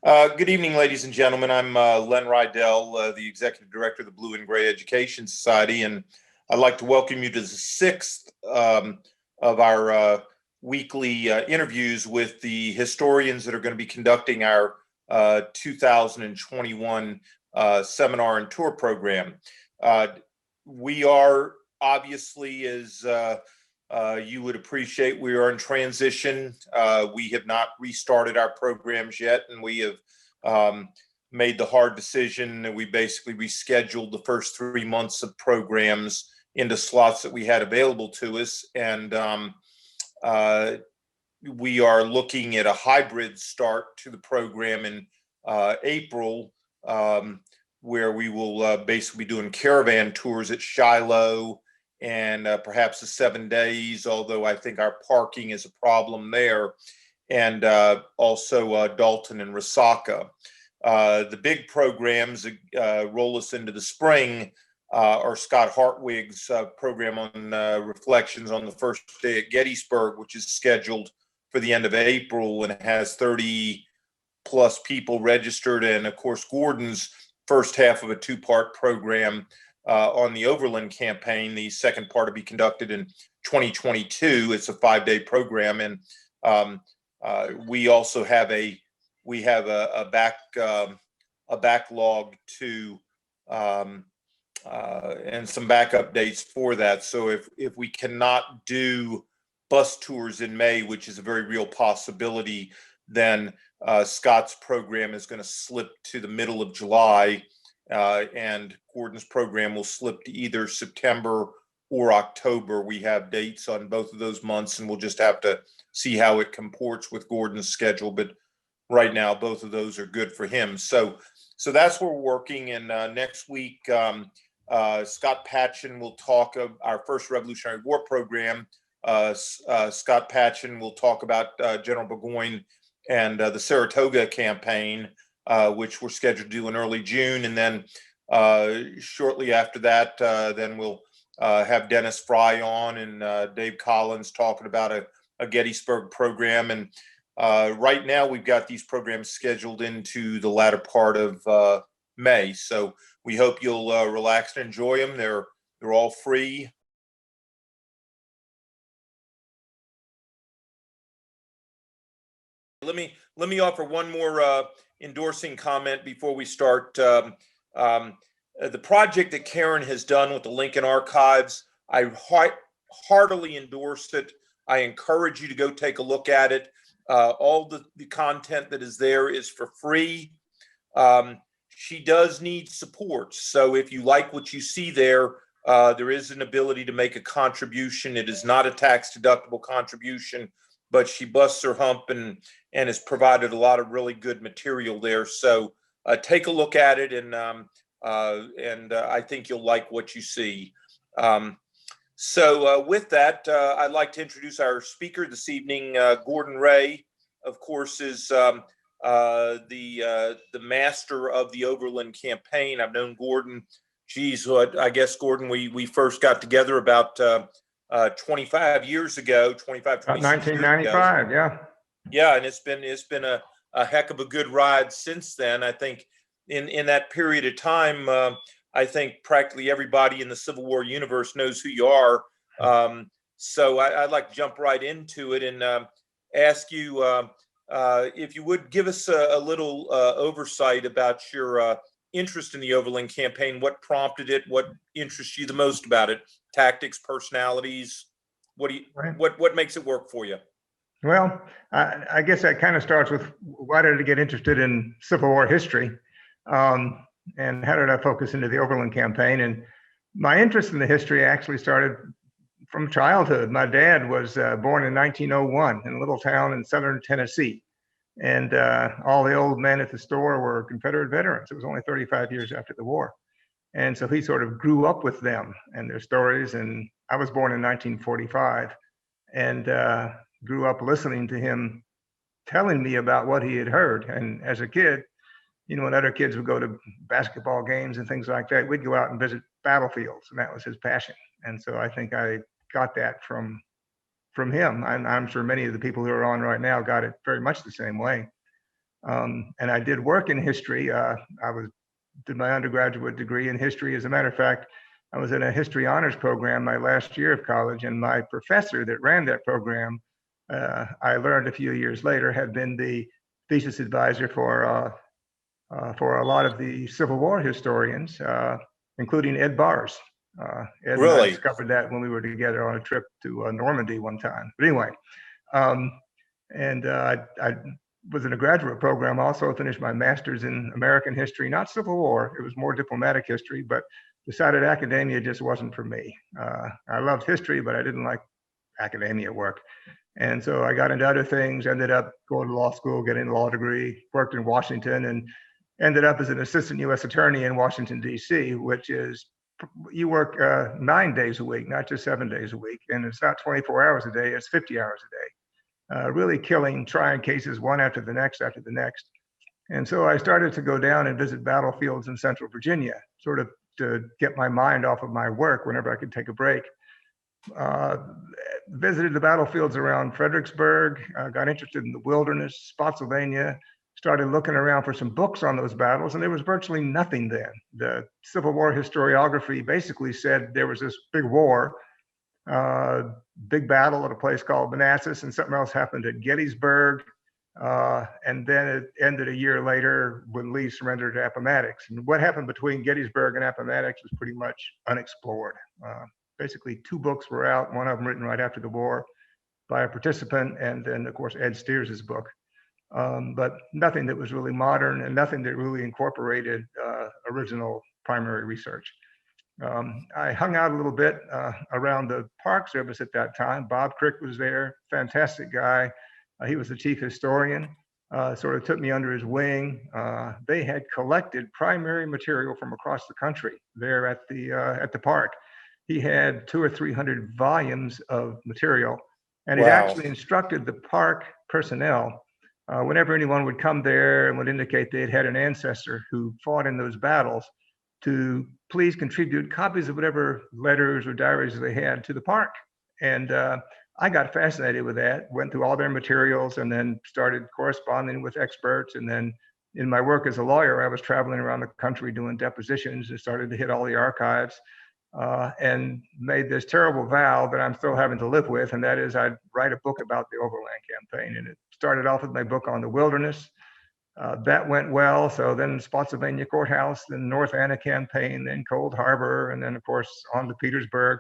Good evening, ladies and gentlemen. I'm Len Rydell, the Executive Director of the Blue and Gray Education Society, and I'd like to welcome you to the sixth of our weekly interviews with the historians that are going to be conducting our 2021 seminar and tour program. We are obviously, as you would appreciate, we are in transition. We have not restarted our programs yet, and we have made the hard decision that we basically rescheduled the first 3 months of programs into slots that we had available to us. And we are looking at a hybrid start to the program in April, where we will basically be doing caravan tours at Shiloh and perhaps the 7 days, although I think our parking is a problem there, and also Dalton and Resaca. The big programs that roll us into the spring are Scott Hartwig's program on reflections on the first day at Gettysburg, which is scheduled for the end of April, and it has 30 plus people registered, and of course Gordon's first half of a two-part program on the Overland Campaign. The second part to be conducted in 2022. It's a 5-day program, and we also have a backlog to and some backup dates for that. So if we cannot do bus tours in May, which is a very real possibility, then Scott's program is going to slip to the middle of July. And Gordon's program will slip to either September or October. We have dates on both of those months, and we'll just have to see how it comports with Gordon's schedule. But right now, both of those are good for him. So that's where we're working. And next week, Scott Patchen will talk of our first Revolutionary War program. Scott Patchen will talk about General Burgoyne and the Saratoga campaign, which we're scheduled to do in early June. And then shortly after that, then we'll have Dennis Fry on and Dave Collins talking about a Gettysburg program. And right now we've got these programs scheduled into the latter part of May. So we hope you'll relax and enjoy them. They're all free. Let me offer one more endorsing comment before we start. The project that Karen has done with the Lincoln Archives, I heartily endorse it. I encourage you to go take a look at it. All the content that is there is for free. She does need support. So if you like what you see there, there is an ability to make a contribution. It is not a tax deductible contribution, but she busts her hump and has provided a lot of really good material there. So take a look at it, and I think you'll like what you see. So with that, I'd like to introduce our speaker this evening. Gordon Rhea, of course, is the master of the Overland Campaign. I've known Gordon, I guess, Gordon, we first got together about 25 years ago, 1995, yeah. Yeah, and it's been a heck of a good ride since then. I think in that period of time, I think practically everybody in the Civil War universe knows who you are. So I'd like to jump right into it and ask you if you would give us a little oversight about your interest in the Overland Campaign. What prompted it? What interests you the most about it? Tactics, personalities? What makes it work for you? Well, I guess that kind of starts with, why did I get interested in Civil War history? And how did I focus into the Overland Campaign? And my interest in the history actually started from childhood. My dad was born in 1901 in a little town in southern Tennessee. And all the old men at the store were Confederate veterans. It was only 35 years after the war. And so he sort of grew up with them and their stories. And I was born in 1945 and grew up listening to him telling me about what he had heard. And as a kid, you know, when other kids would go to basketball games and things like that, we'd go out and visit battlefields, and that was his passion. And so I think I got that from him. I'm sure many of the people who are on right now got it very much the same way. And I did work in history. Did my undergraduate degree in history. As a matter of fact, I was in a history honors program my last year of college, and my professor that ran that program, I learned a few years later, had been the thesis advisor for a lot of the Civil War historians, including Ed Bars. Ed and I Really? discovered that when we were together on a trip to Normandy one time. But anyway, I was in a graduate program, also finished my master's in American history, not Civil War. It was more diplomatic history, but decided academia just wasn't for me. I loved history, but I didn't like academia work. And so I got into other things, ended up going to law school, getting a law degree, worked in Washington, and ended up as an assistant U.S. attorney in Washington, D.C., which is, you work 9 days a week, not just 7 days a week. And it's not 24 hours a day, it's 50 hours a day. Really trying cases one after the next. And so I started to go down and visit battlefields in Central Virginia, sort of to get my mind off of my work whenever I could take a break. Visited the battlefields around Fredericksburg, got interested in the wilderness, Spotsylvania, started looking around for some books on those battles, and there was virtually nothing then. The Civil War historiography basically said there was this big war, big battle at a place called Manassas, and something else happened at Gettysburg. And then it ended a year later when Lee surrendered to Appomattox. And what happened between Gettysburg and Appomattox was pretty much unexplored. Basically, 2 books were out, one of them written right after the war by a participant, and then, of course, Ed Steers' book. But nothing that was really modern and nothing that really incorporated original primary research. I hung out a little bit around the Park Service at that time. Bob Crick was there, fantastic guy. He was the chief historian, sort of took me under his wing. They had collected primary material from across the country there at the park. He had 200 or 300 volumes of material, and he actually instructed the park personnel, whenever anyone would come there and would indicate they'd had an ancestor who fought in those battles, to please contribute copies of whatever letters or diaries they had to the park. And I got fascinated with that, went through all their materials, and then started corresponding with experts. And then in my work as a lawyer, I was traveling around the country doing depositions and started to hit all the archives, and made this terrible vow that I'm still having to live with, and that is I'd write a book about the Overland Campaign. And it started off with my book on the wilderness. That went well. So then Spotsylvania Courthouse, then North Anna Campaign, then Cold Harbor, and then, of course, on to Petersburg.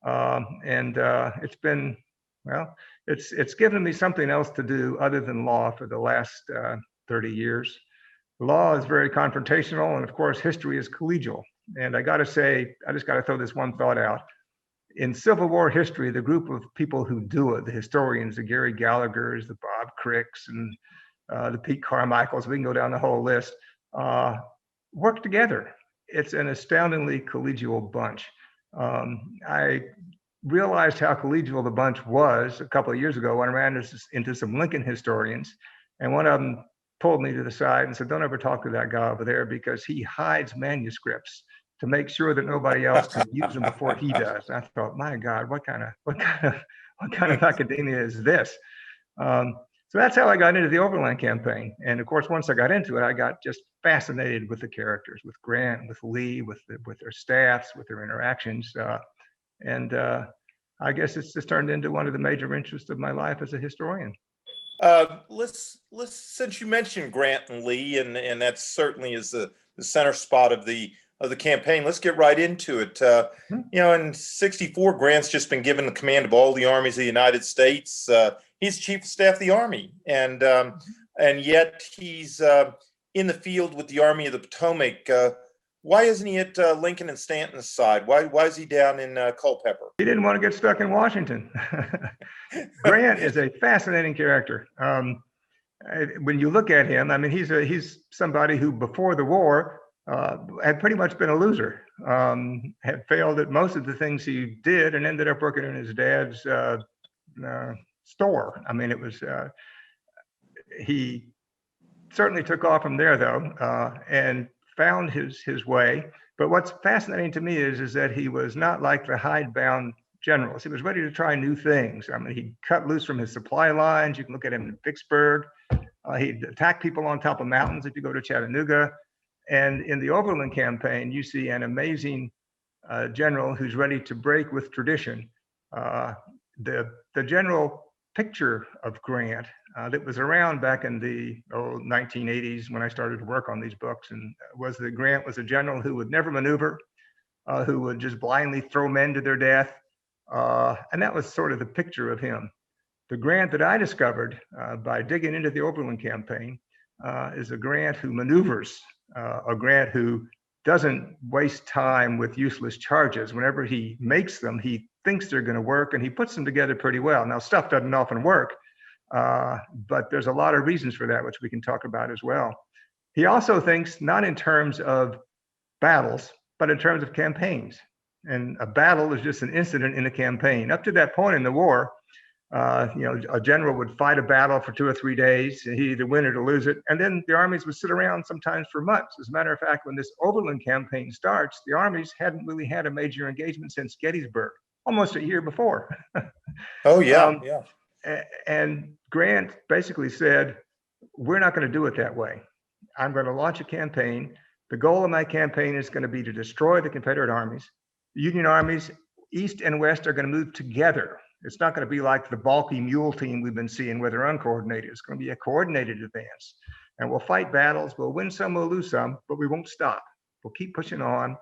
It's been, well, it's given me something else to do other than law for the last 30 years. Law is very confrontational, and of course, history is collegial. And I got to say, I just got to throw this one thought out. In Civil War history, the group of people who do it, the historians, the Gary Gallaghers, the Bob Cricks, and the Pete Carmichaels, we can go down the whole list, work together. It's an astoundingly collegial bunch. I realized how collegial the bunch was a couple of years ago when I ran into some Lincoln historians, and one of them pulled me to the side and said, "Don't ever talk to that guy over there because he hides manuscripts to make sure that nobody else can use them before he does." And I thought, my God, what kind of academia is this? So that's how I got into the Overland Campaign. And of course, once I got into it, I got just fascinated with the characters, with Grant, with Lee, with their staffs, with their interactions. I guess it's just turned into one of the major interests of my life as a historian. Let's since you mentioned Grant and Lee, and that certainly is the center spot of the campaign. Let's get right into it. In '64, Grant's just been given the command of all the armies of the United States. He's chief of staff of the Army, and yet he's in the field with the Army of the Potomac. Why isn't he at Lincoln and Stanton's side? Why is he down in Culpeper? He didn't want to get stuck in Washington. Grant is a fascinating character. When you look at him, I mean, he's somebody who before the war had pretty much been a loser, had failed at most of the things he did, and ended up working in his dad's store. I mean, it was he certainly took off from there though, and found his way. But what's fascinating to me is that he was not like the hidebound generals. He was ready to try new things. I mean, he cut loose from his supply lines. You can look at him in Vicksburg. He'd attack people on top of mountains if you go to Chattanooga. And in the Overland Campaign, you see an amazing general who's ready to break with tradition. The general picture of Grant that was around back in the 1980s when I started to work on these books, and was that Grant was a general who would never maneuver, who would just blindly throw men to their death. And that was sort of the picture of him. The Grant that I discovered by digging into the Overland Campaign is a Grant who maneuvers, a Grant who doesn't waste time with useless charges. Whenever he makes them, he thinks they're going to work, and he puts them together pretty well. Now, stuff doesn't often work, but there's a lot of reasons for that, which we can talk about as well. He also thinks not in terms of battles, but in terms of campaigns. And a battle is just an incident in a campaign. Up to that point in the war, a general would fight a battle for 2 or 3 days, and he'd either win it or lose it. And then the armies would sit around sometimes for months. As a matter of fact, when this Overland Campaign starts, the armies hadn't really had a major engagement since Gettysburg, almost a year before. Oh, yeah, yeah. And Grant basically said, we're not going to do it that way. I'm going to launch a campaign. The goal of my campaign is going to be to destroy the Confederate armies. The Union armies, east and west, are going to move together. It's not going to be like the balky mule team we've been seeing where they're uncoordinated. It's going to be a coordinated advance. And we'll fight battles. We'll win some, we'll lose some, but we won't stop. We'll keep pushing on,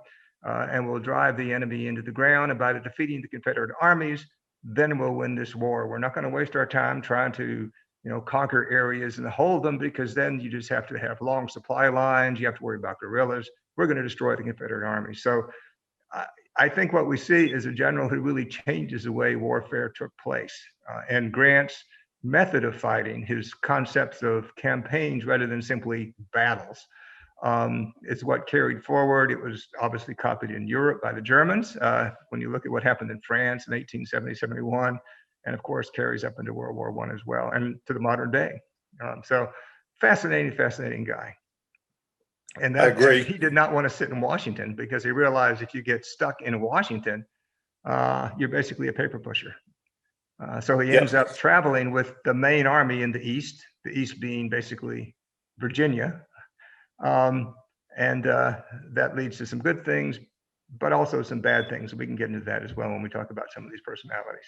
and we'll drive the enemy into the ground. And by defeating the Confederate armies, then we'll win this war. We're not going to waste our time trying to conquer areas and hold them, because then you just have to have long supply lines. You have to worry about guerrillas. We're going to destroy the Confederate army. So I think what we see is a general who really changes the way warfare took place. And Grant's method of fighting, his concepts of campaigns rather than simply battles, is what carried forward. It was obviously copied in Europe by the Germans. When you look at what happened in France in 1870, 71, and of course carries up into World War I as well, and to the modern day. So fascinating guy. And that, I agree. He did not want to sit in Washington, because he realized if you get stuck in Washington, you're basically a paper pusher. So he ends up traveling with the main army in the East being basically Virginia. And that leads to some good things, but also some bad things. We can get into that as well when we talk about some of these personalities.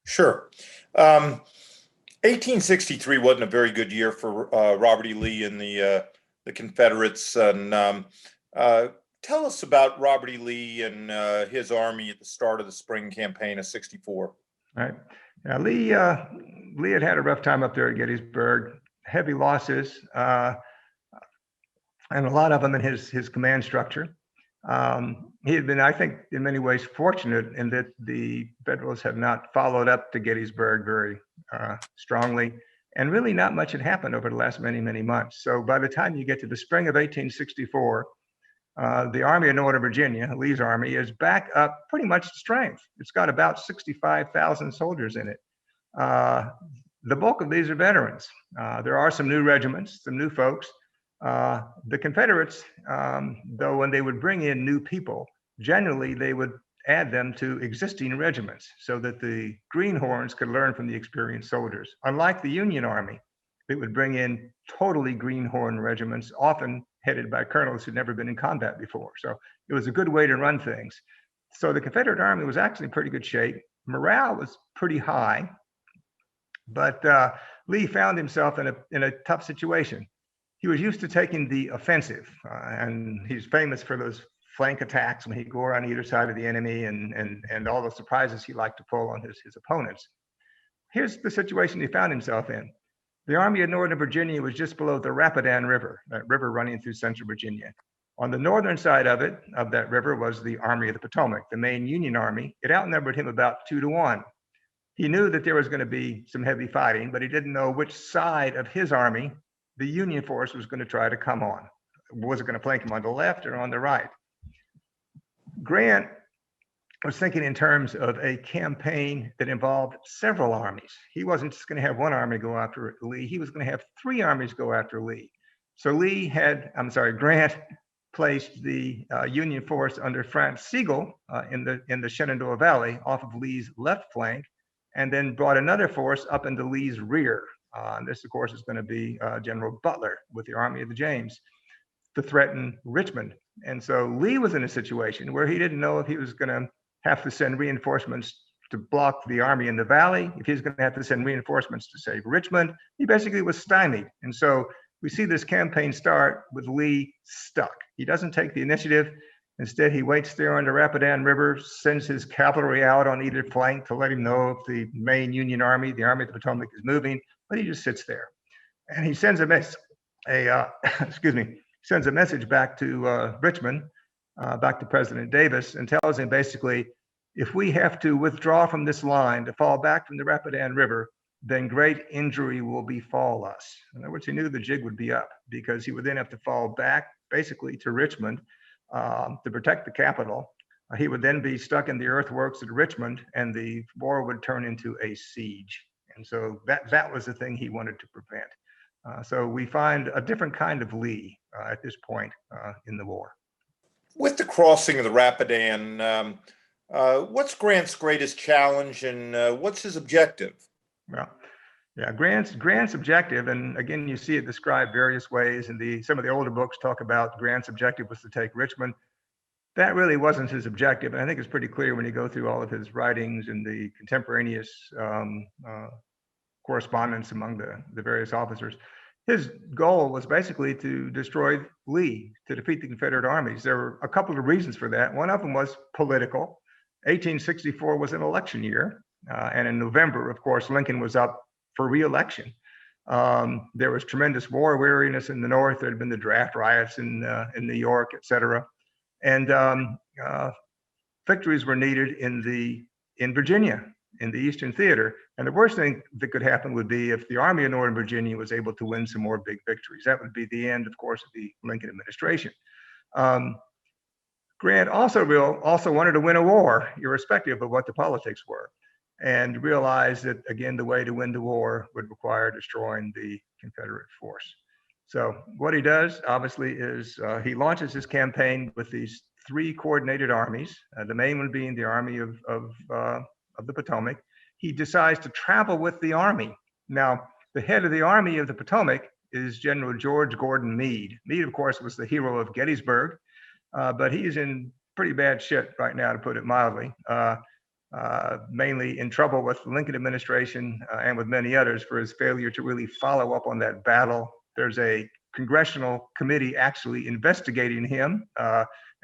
Sure. 1863 wasn't a very good year for Robert E. Lee and the Confederates. And tell us about Robert E. Lee and his army at the start of the spring campaign of 64. All right. Now, Lee had a rough time up there at Gettysburg, heavy losses, and a lot of them in his command structure. He had been, I think, in many ways fortunate in that the Federals have not followed up to Gettysburg very strongly, and really not much had happened over the last many months. So by the time you get to the spring of 1864, the Army of Northern Virginia, Lee's army, is back up pretty much to strength. It's got about 65,000 soldiers in it. The bulk of these are veterans. There are some new regiments, some new folks. The Confederates, though, when they would bring in new people, generally they would add them to existing regiments so that the greenhorns could learn from the experienced soldiers. Unlike the Union Army, it would bring in totally greenhorn regiments, often headed by colonels who'd never been in combat before. So it was a good way to run things. So the Confederate Army was actually in pretty good shape. Morale was pretty high, but Lee found himself in a tough situation. He was used to taking the offensive, and he's famous for those flank attacks when he'd go around either side of the enemy and all the surprises he liked to pull on his opponents. Here's the situation he found himself in. The Army of Northern Virginia was just below the Rapidan River, that river running through central Virginia. On the northern side of that river, was the Army of the Potomac, the main Union Army. It outnumbered him about 2 to 1. He knew that there was going to be some heavy fighting, but he didn't know which side of his army the Union force was going to try to come on. Was it going to flank him on the left or on the right? Grant was thinking in terms of a campaign that involved several armies. He wasn't just going to have one army go after Lee. He was going to have 3 armies go after Lee. So Grant placed the Union force under Franz Sigel in the Shenandoah Valley off of Lee's left flank, and then brought another force up into Lee's rear And this, of course, is going to be General Butler with the Army of the James to threaten Richmond. And so Lee was in a situation where he didn't know if he was going to have to send reinforcements to block the army in the valley, if he was going to have to send reinforcements to save Richmond. He basically was stymied. And so we see this campaign start with Lee stuck. He doesn't take the initiative. Instead, he waits there on the Rapidan River, sends his cavalry out on either flank to let him know if the main Union Army, the Army of the Potomac, is moving, but he just sits there. And he sends sends a message back to Richmond, back to President Davis, and tells him basically, if we have to withdraw from this line to fall back from the Rapidan River, then great injury will befall us. In other words, he knew the jig would be up because he would then have to fall back basically to Richmond to protect the capital. He would then be stuck in the earthworks at Richmond, and the war would turn into a siege. And so that was the thing he wanted to prevent. So we find a different kind of Lee at this point in the war. With the crossing of the Rapidan, what's Grant's greatest challenge, and what's his objective? Well, yeah, Grant's objective, and again, you see it described various ways, and some of the older books talk about Grant's objective was to take Richmond. That really wasn't his objective, and I think it's pretty clear when you go through all of his writings and the contemporaneous correspondence among the various officers. His goal was basically to destroy Lee, to defeat the Confederate armies. There were a couple of reasons for that. One of them was political. 1864 was an election year, and in November, of course, Lincoln was up for re-election. There was tremendous war weariness in the North. There had been the draft riots in New York, et cetera. And victories were needed in Virginia, in the Eastern Theater. And the worst thing that could happen would be if the Army of Northern Virginia was able to win some more big victories. That would be the end, of course, of the Lincoln administration. Grant also wanted to win a war, irrespective of what the politics were, and realized that, again, the way to win the war would require destroying the Confederate force. So what he does, obviously, is he launches his campaign with these three coordinated armies, the main one being the Army of the Potomac. He decides to travel with the army. Now, the head of the Army of the Potomac is General George Gordon Meade. Meade, of course, was the hero of Gettysburg, but he's in pretty bad shit right now, to put it mildly. Mainly in trouble with the Lincoln administration and with many others for his failure to really follow up on that battle. There's a congressional committee actually investigating him,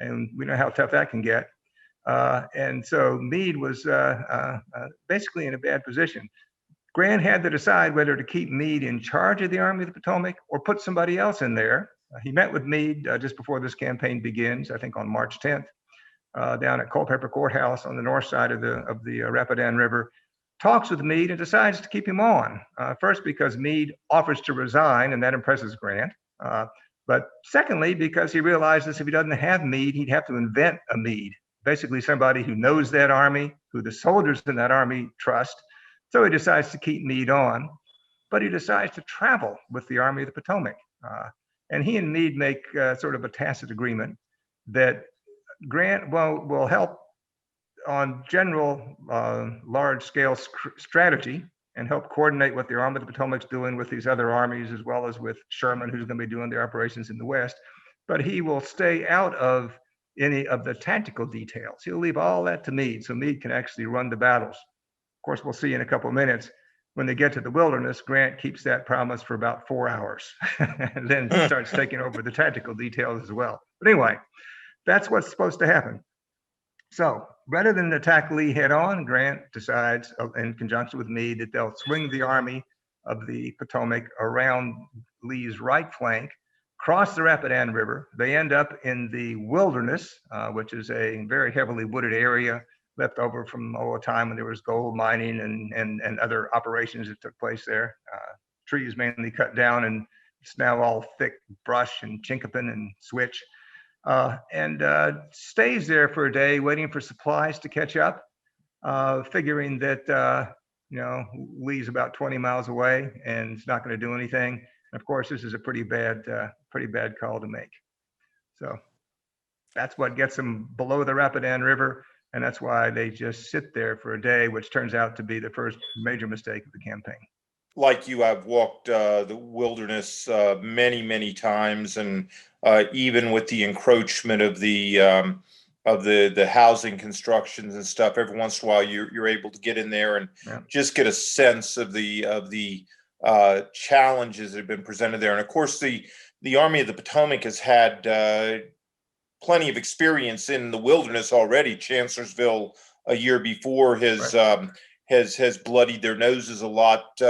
and we know how tough that can get. And so Meade was basically in a bad position. Grant had to decide whether to keep Meade in charge of the Army of the Potomac or put somebody else in there. He met with Meade just before this campaign begins, I think on March 10th, down at Culpeper Courthouse on the north side of the Rapidan River, talks with Meade and decides to keep him on. First, because Meade offers to resign, and that impresses Grant. But secondly, because he realizes if he doesn't have Meade, he'd have to invent a Meade, basically somebody who knows that army, who the soldiers in that army trust. So he decides to keep Meade on, but he decides to travel with the Army of the Potomac. And he and Meade make sort of a tacit agreement that Grant will help on general large-scale strategy and help coordinate what the Army of the Potomac's doing with these other armies, as well as with Sherman, who's going to be doing the operations in the West. But he will stay out of any of the tactical details. He'll leave all that to Meade, so Meade can actually run the battles. Of course, we'll see in a couple of minutes, when they get to the Wilderness, Grant keeps that promise for about 4 hours, and then starts taking over the tactical details as well. But anyway, that's what's supposed to happen. So rather than attack Lee head on, Grant decides, in conjunction with Meade, that they'll swing the Army of the Potomac around Lee's right flank, cross the Rapidan River. They end up in the Wilderness, which is a very heavily wooded area left over from a time when there was gold mining and other operations that took place there. Trees mainly cut down, and it's now all thick brush and chinkapin and switch. And stays there for a day, waiting for supplies to catch up, figuring that Lee's about 20 miles away and it's not going to do anything. And of course, this is a pretty bad call to make. So that's what gets them below the Rapidan River, and that's why they just sit there for a day, which turns out to be the first major mistake of the campaign. like you, I've walked the wilderness many times, and even with the encroachment of the housing constructions and stuff, every once in a while you're able to get in there and Yeah. just get a sense of the challenges that have been presented there. And of course, the Army of the Potomac has had plenty of experience in the wilderness already. Chancellorsville a year before has Right. has bloodied their noses a lot.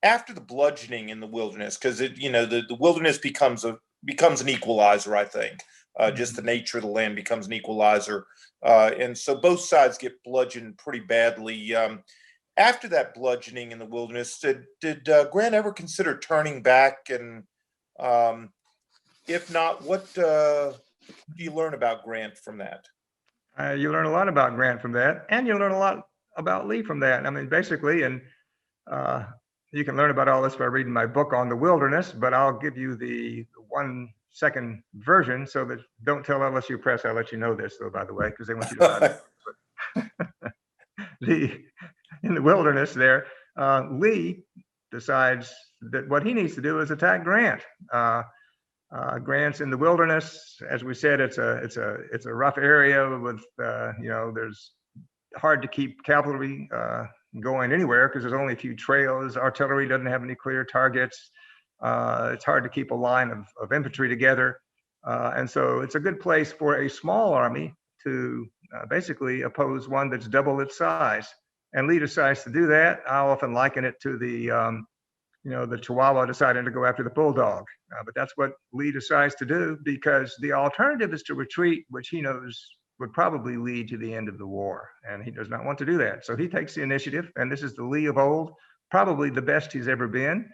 After the bludgeoning in the wilderness, because the wilderness becomes an equalizer, I think. Just the nature of the land becomes an equalizer, and so both sides get bludgeoned pretty badly. After that bludgeoning in the wilderness, did Grant ever consider turning back? And if not, what do you learn about Grant from that? You learn a lot about Grant from that, and you learn a lot about Lee from that. I mean, basically, and uh, you can learn about all this by reading my book on the wilderness, but I'll give you the 1 second version so that don't tell LSU Press I let you know this, though, by the way, because they want you to find out. In the wilderness there, Lee decides that what he needs to do is attack Grant. Grant's in the wilderness. As we said, it's a rough area with there's hard to keep cavalry going anywhere because there's only a few trails. Artillery doesn't have any clear targets. It's hard to keep a line of infantry together, and so it's a good place for a small army to basically oppose one that's double its size. And Lee decides to do that. I often liken it to the Chihuahua deciding to go after the bulldog. But that's what Lee decides to do because the alternative is to retreat, which he knows would probably lead to the end of the war. And he does not want to do that. So he takes the initiative, and this is the Lee of old, probably the best he's ever been.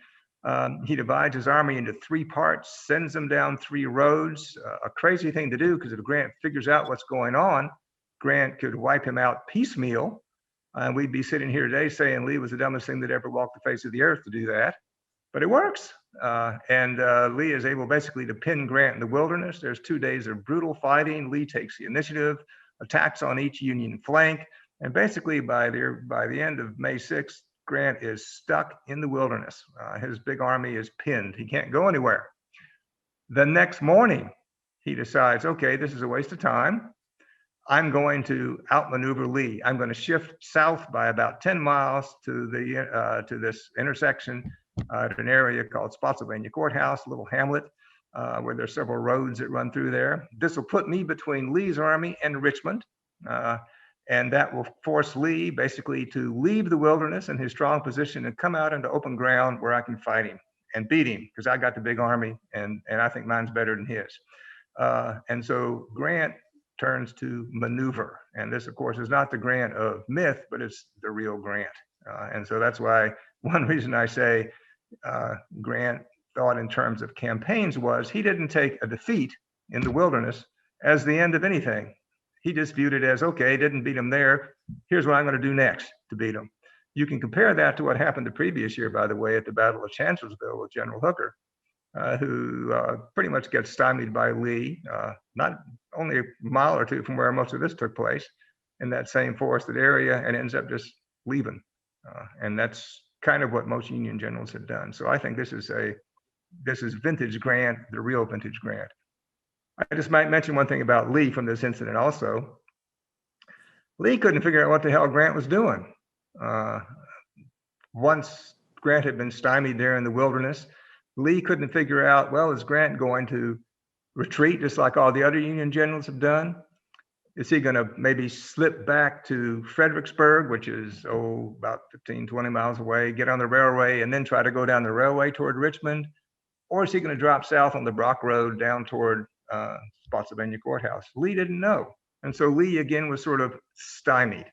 He divides his army into 3 parts, sends them down 3 roads, a crazy thing to do because if Grant figures out what's going on, Grant could wipe him out piecemeal. And we'd be sitting here today saying Lee was the dumbest thing that ever walked the face of the earth to do that. But it works. And Lee is able basically to pin Grant in the wilderness. There's 2 days of brutal fighting. Lee takes the initiative, attacks on each Union flank. And basically by the end of May 6th, Grant is stuck in the wilderness. His big army is pinned. He can't go anywhere. The next morning, he decides, okay, this is a waste of time. I'm going to outmaneuver Lee. I'm going to shift south by about 10 miles to this intersection at an area called Spotsylvania Courthouse, a little hamlet where there's several roads that run through there. This will put me between Lee's army and Richmond, and that will force Lee basically to leave the wilderness in his strong position and come out into open ground where I can fight him and beat him because I got the big army and I think mine's better than his. And so Grant turns to maneuver. And this, of course, is not the Grant of myth, but it's the real Grant. And so that's why one reason I say Grant thought in terms of campaigns was he didn't take a defeat in the wilderness as the end of anything. He just viewed it as, okay, didn't beat him there. Here's what I'm going to do next to beat him. You can compare that to what happened the previous year, by the way, at the Battle of Chancellorsville with General Hooker, who pretty much gets stymied by Lee, not only a mile or 2 from where most of this took place, in that same forested area, and ends up just leaving. And that's kind of what most Union generals had done. So I think this is vintage Grant, the real vintage Grant. I just might mention one thing about Lee from this incident also. Lee couldn't figure out what the hell Grant was doing. Once Grant had been stymied there in the wilderness, Lee couldn't figure out, well, is Grant going to retreat just like all the other Union generals have done? Is he going to maybe slip back to Fredericksburg, which is, about 15, 20 miles away, get on the railway, and then try to go down the railway toward Richmond? Or is he going to drop south on the Brock Road down toward Spotsylvania Courthouse? Lee didn't know. And so Lee, again, was sort of stymied.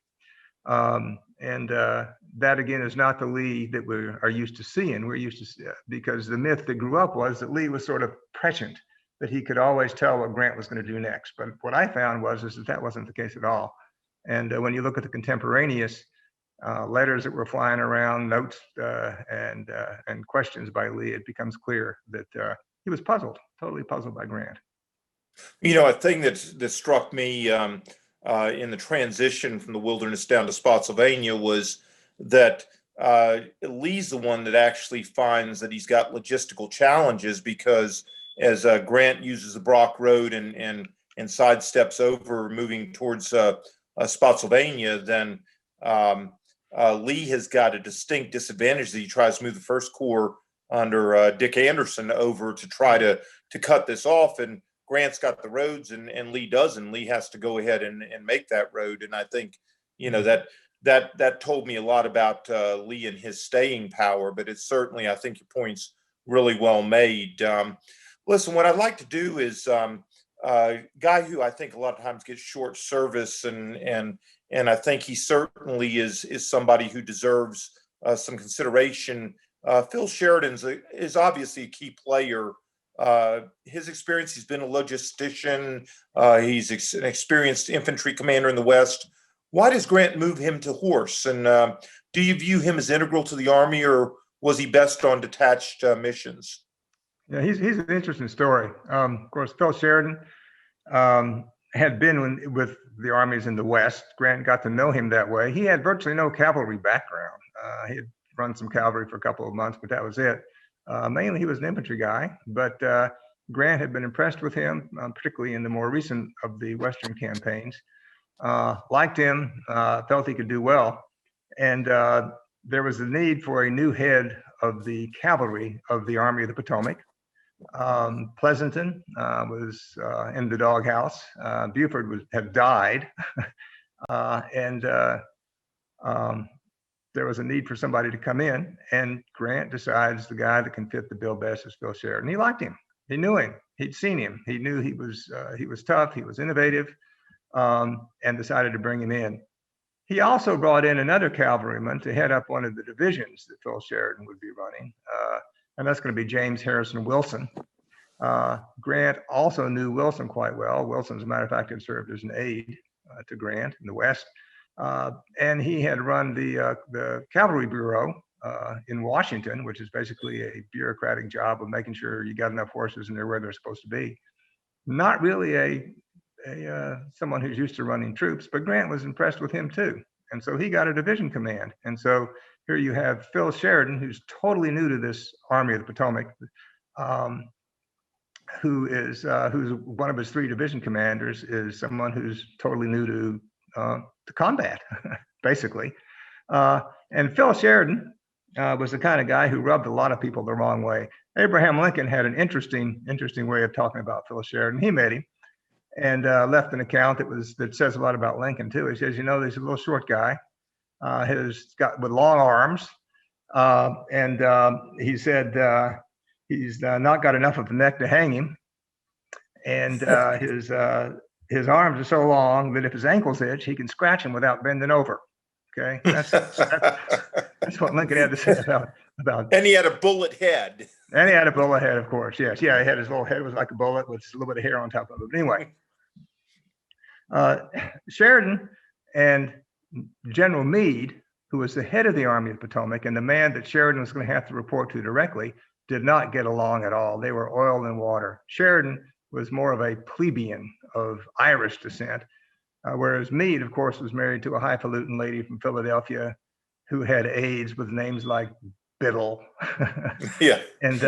That, again, is not the Lee that we are used to seeing. We're used to see, because the myth that grew up was that Lee was sort of prescient, that he could always tell what Grant was going to do next. But what I found was that wasn't the case at all. And when you look at the contemporaneous letters that were flying around, notes and questions by Lee, it becomes clear that he was puzzled, totally puzzled by Grant. A thing that struck me in the transition from the wilderness down to Spotsylvania was that Lee's the one that actually finds that he's got logistical challenges, because as Grant uses the Brock Road and sidesteps over, moving towards Spotsylvania, then Lee has got a distinct disadvantage that he tries to move the First Corps under Dick Anderson over to try to cut this off. And Grant's got the roads and Lee doesn't. Lee has to go ahead and make that road. And I think, that told me a lot about Lee and his staying power, but it's certainly, I think your point's really well made. Listen, what I'd like to do is guy who I think a lot of times gets short service, and I think he certainly is somebody who deserves some consideration. Phil Sheridan is obviously a key player. His experience, he's been a logistician. He's an experienced infantry commander in the West. Why does Grant move him to horse? And do you view him as integral to the Army, or was he best on detached missions? Yeah, he's an interesting story. Of course, Phil Sheridan had been with the armies in the West. Grant got to know him that way. He had virtually no cavalry background. He had run some cavalry for a couple of months, but that was it. Mainly, he was an infantry guy, but Grant had been impressed with him, particularly in the more recent of the Western campaigns. Liked him, felt he could do well, and there was a need for a new head of the cavalry of the Army of the Potomac. Pleasanton was in the doghouse. Buford had died, and there was a need for somebody to come in. And Grant decides the guy that can fit the bill best is Phil Sheridan. He liked him. He knew him. He'd seen him. He knew he was tough. He was innovative. And decided to bring him in. He also brought in another cavalryman to head up one of the divisions that Phil Sheridan would be running, and that's going to be James Harrison Wilson. Grant also knew Wilson quite well. Wilson, as a matter of fact, had served as an aide to Grant in the West, and he had run the Cavalry Bureau in Washington, which is basically a bureaucratic job of making sure you got enough horses and they're where they're supposed to be. Not really someone who's used to running troops, but Grant was impressed with him too. And so he got a division command. And so here you have Phil Sheridan, who's totally new to this Army of the Potomac, who's one of his three division commanders is someone who's totally new to combat, basically. And Phil Sheridan was the kind of guy who rubbed a lot of people the wrong way. Abraham Lincoln had an interesting way of talking about Phil Sheridan. He met him and left an account that says a lot about Lincoln too. He says, he's a little short guy, with long arms, and he said he's not got enough of a neck to hang him, and his arms are so long that if his ankles itch, he can scratch him without bending over. Okay, that's what Lincoln had to say about. And he had a bullet head. And he had a bullet head, of course. Yes, yeah, he had his little head was like a bullet with a little bit of hair on top of it. But anyway, Sheridan and General Meade, who was the head of the Army of the Potomac and the man that Sheridan was going to have to report to directly, did not get along at all. They were oil and water. Sheridan was more of a plebeian of Irish descent, whereas Meade, of course, was married to a highfalutin lady from Philadelphia who had aides with names like Biddle. Yeah. And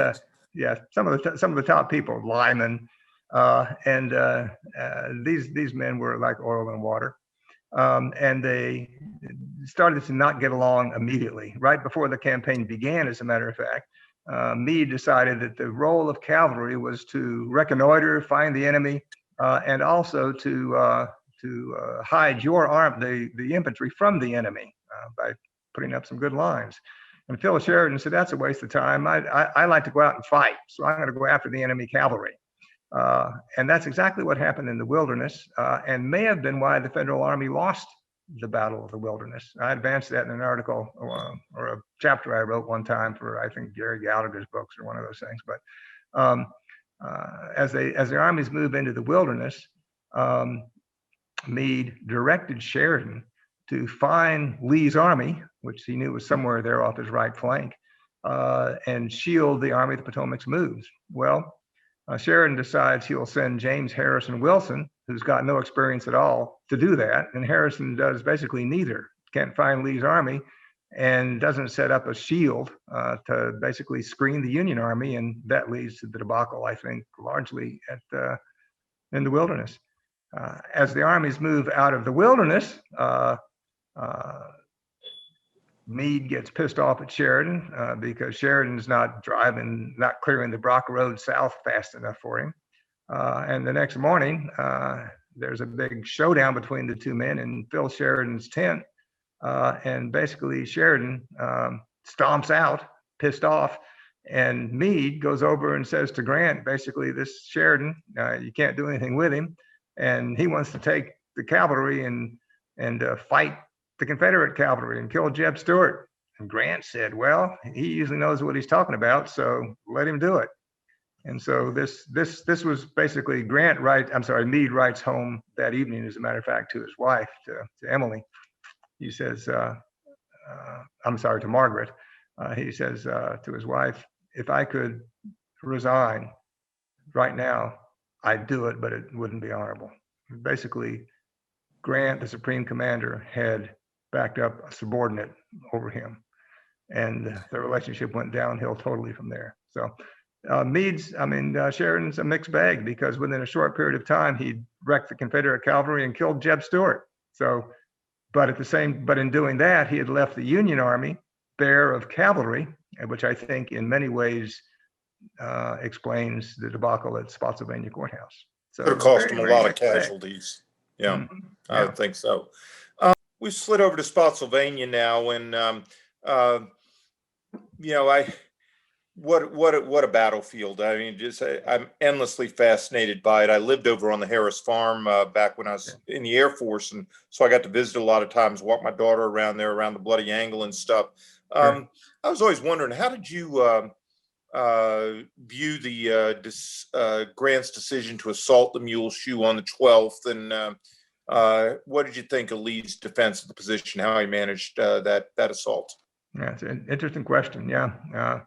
some of the top people, Lyman, and these men were like oil and water, and they started to not get along immediately. Right before the campaign began, as a matter of fact, Meade decided that the role of cavalry was to reconnoiter, find the enemy, and also to hide the infantry from the enemy by putting up some good lines. And Phil Sheridan said, that's a waste of time. I like to go out and fight, so I'm going to go after the enemy cavalry. And that's exactly what happened in the Wilderness, and may have been why the Federal Army lost the Battle of the Wilderness. I advanced that in an article or a chapter I wrote one time for, I think, Gary Gallagher's books or one of those things. But as the armies move into the Wilderness, Meade directed Sheridan to find Lee's army, which he knew was somewhere there off his right flank, and shield the Army of the Potomac's moves. Well, Sheridan decides he'll send James Harrison Wilson, who's got no experience at all, to do that. And Harrison does basically neither. Can't find Lee's army and doesn't set up a shield to basically screen the Union Army, and that leads to the debacle, I think, largely in the wilderness. As the armies move out of the wilderness, Meade gets pissed off at Sheridan because Sheridan's not clearing the Brock Road south fast enough for him. And the next morning, there's a big showdown between the two men in Phil Sheridan's tent. And basically Sheridan stomps out, pissed off, and Meade goes over and says to Grant, basically, this Sheridan, you can't do anything with him. And he wants to take the cavalry and fight the Confederate cavalry and kill Jeb Stuart. And Grant said, well, he usually knows what he's talking about, so let him do it. And so this was basically Meade writes home that evening, as a matter of fact, to his wife, to Emily. He says, to Margaret, he says to his wife, if I could resign right now, I'd do it, but it wouldn't be honorable. Basically, Grant, the Supreme Commander, had backed up a subordinate over him, and the relationship went downhill totally from there. So Sheridan's a mixed bag, because within a short period of time, he wrecked the Confederate cavalry and killed Jeb Stuart. So, but in doing that, he had left the Union Army bare of cavalry, which I think in many ways explains the debacle at Spotsylvania Courthouse. So could have cost him a lot of casualties. Yeah, mm-hmm. I think so. We slid over to Spotsylvania now, and what a battlefield. I mean, I'm endlessly fascinated by it. I lived over on the Harris Farm back when I was in the Air Force, and so I got to visit a lot of times, walk my daughter around there, around the Bloody Angle and stuff. I was always wondering, how did you view the Grant's decision to assault the Mule Shoe on the 12th, and what did you think of Lee's defense of the position, how he managed that assault? Yeah, it's an interesting question. Yeah.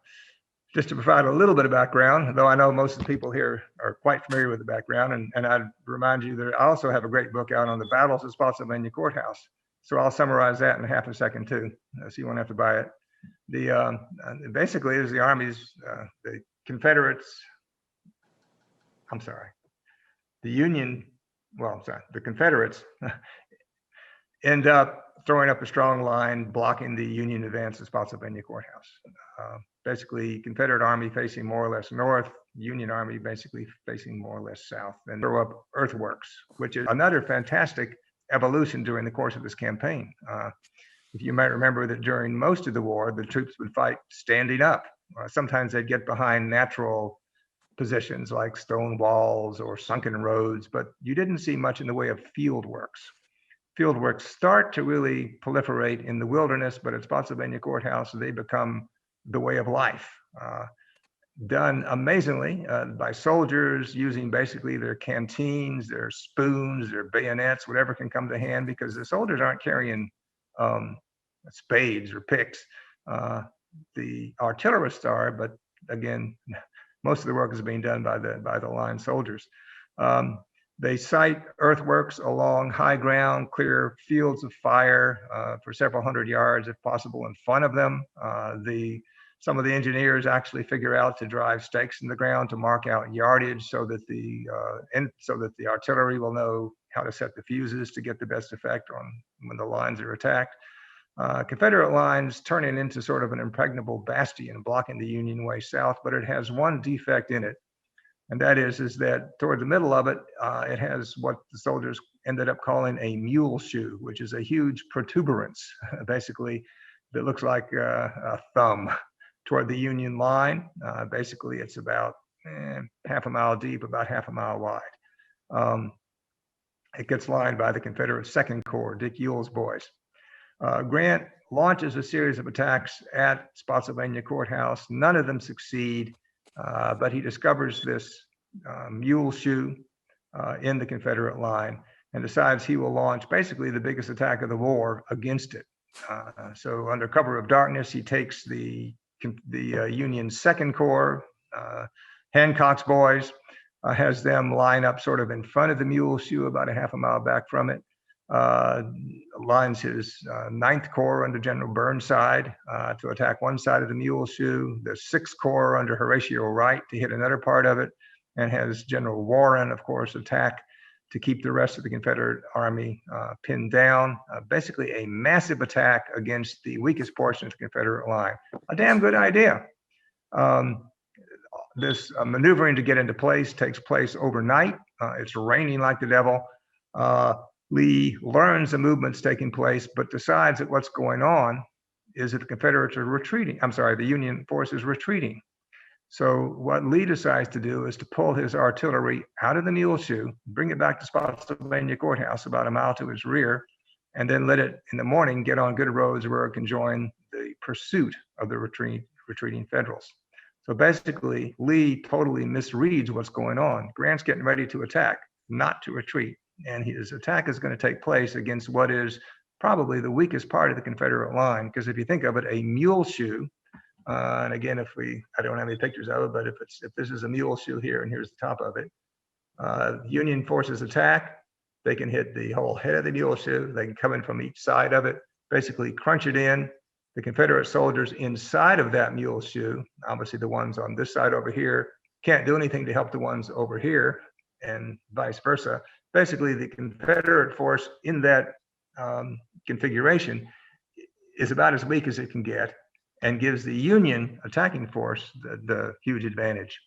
Just to provide a little bit of background, though I know most of the people here are quite familiar with the background, and I'd remind you that I also have a great book out on the battles at Spotsylvania Courthouse. So I'll summarize that in half a second too, so you won't have to buy it. Basically, is the Army's, the Confederates, the Confederates end up throwing up a strong line, blocking the Union advance to Spotsylvania Courthouse. Basically, Confederate Army facing more or less north, Union Army basically facing more or less south, and throw up earthworks, which is another fantastic evolution during the course of this campaign. If you might remember that during most of the war, the troops would fight standing up. Sometimes they'd get behind natural positions like stone walls or sunken roads, but you didn't see much in the way of field works. Field works start to really proliferate in the wilderness, but at Spotsylvania Courthouse, they become the way of life, done amazingly by soldiers using basically their canteens, their spoons, their bayonets, whatever can come to hand, because the soldiers aren't carrying spades or picks. The artillerists are, but again, most of the work is being done by the line soldiers. They site earthworks along high ground, clear fields of fire for several hundred yards, if possible, in front of them. Some of the engineers actually figure out to drive stakes in the ground to mark out yardage, so that the artillery will know how to set the fuses to get the best effect on when the lines are attacked. Confederate lines turning into sort of an impregnable bastion, blocking the Union way south, but it has one defect in it, and that is that toward the middle of it, it has what the soldiers ended up calling a mule shoe, which is a huge protuberance, basically, that looks like a thumb toward the Union line. Basically, it's about half a mile deep, about half a mile wide. It gets lined by the Confederate Second Corps, Dick Ewell's boys. Grant launches a series of attacks at Spotsylvania Courthouse. None of them succeed, but he discovers this mule shoe in the Confederate line and decides he will launch basically the biggest attack of the war against it. So under cover of darkness, he takes the Union Second Corps, Hancock's boys, has them line up sort of in front of the mule shoe, about a half a mile back from it, lines his 9th Corps under General Burnside to attack one side of the Muleshoe, the 6th Corps under Horatio Wright to hit another part of it, and has General Warren, of course, attack to keep the rest of the Confederate Army pinned down. Basically a massive attack against the weakest portion of the Confederate line. A damn good idea. This maneuvering to get into place takes place overnight. It's raining like the devil. Lee learns the movement's taking place, but decides that what's going on is that the Confederates are retreating. I'm sorry, the Union force is retreating. So what Lee decides to do is to pull his artillery out of the Muleshoe, bring it back to Spotsylvania Courthouse about a mile to his rear, and then let it in the morning get on good roads where it can join the pursuit of the retreating Federals. So basically, Lee totally misreads what's going on. Grant's getting ready to attack, not to retreat. And his attack is going to take place against what is probably the weakest part of the Confederate line. Because if you think of it, a Muleshoe, and again, I don't have any pictures of it, but if this is a Muleshoe here, and here's the top of it, Union forces attack, they can hit the whole head of the Muleshoe. They can come in from each side of it, basically crunch it in. The Confederate soldiers inside of that Muleshoe, obviously the ones on this side over here, can't do anything to help the ones over here, and vice versa. Basically, the Confederate force in that configuration is about as weak as it can get, and gives the Union attacking force the huge advantage.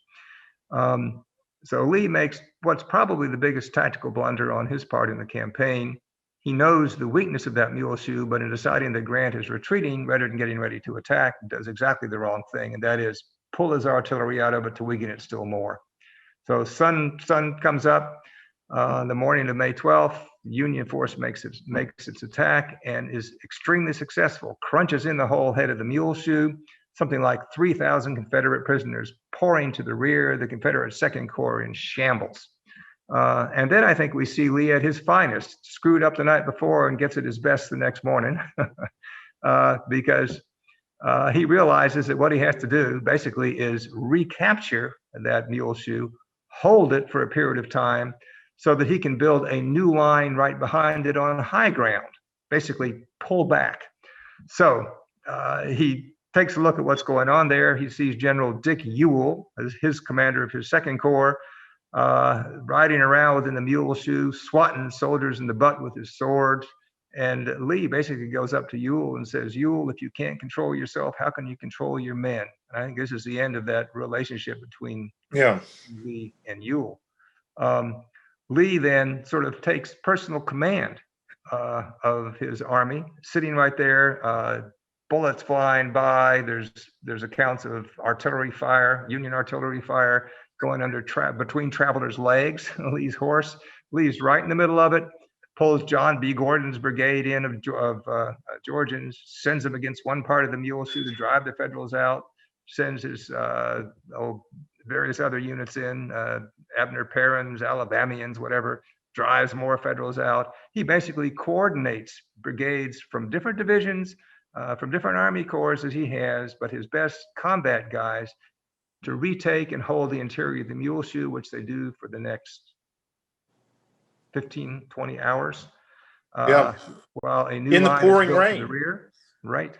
So Lee makes what's probably the biggest tactical blunder on his part in the campaign. He knows the weakness of that Muleshoe, but in deciding that Grant is retreating rather than getting ready to attack, does exactly the wrong thing, and that is pull his artillery out of it to weaken it still more. So sun comes up on the morning of May 12th. Union force makes its attack and is extremely successful, crunches in the whole head of the Muleshoe, something like 3,000 Confederate prisoners pouring to the rear, the Confederate 2nd Corps in shambles. And then I think we see Lee at his finest, screwed up the night before and gets at his best the next morning, because he realizes that what he has to do basically is recapture that Muleshoe, hold it for a period of time so that he can build a new line right behind it on high ground, basically pull back. So he takes a look at what's going on there. He sees General Dick Ewell as his commander of his 2nd Corps, riding around within the Muleshoe, swatting soldiers in the butt with his sword. And Lee basically goes up to Ewell and says, "Ewell, if you can't control yourself, how can you control your men?" And I think this is the end of that relationship between Lee and Ewell. Lee then sort of takes personal command of his army, sitting right there, bullets flying by. There's accounts of artillery fire, Union artillery fire, going between Traveler's legs, Lee's horse. Lee's right in the middle of it, pulls John B. Gordon's brigade in of Georgians, sends them against one part of the Muleshoe to drive the Federals out, sends his various other units in, Abner Perrins, Alabamians, whatever, drives more Federals out. He basically coordinates brigades from different divisions, from different Army Corps as he has, but his best combat guys to retake and hold the interior of the Muleshoe, which they do for the next 15, 20 hours. While a new in the line pouring is built rain. to the rear. Right.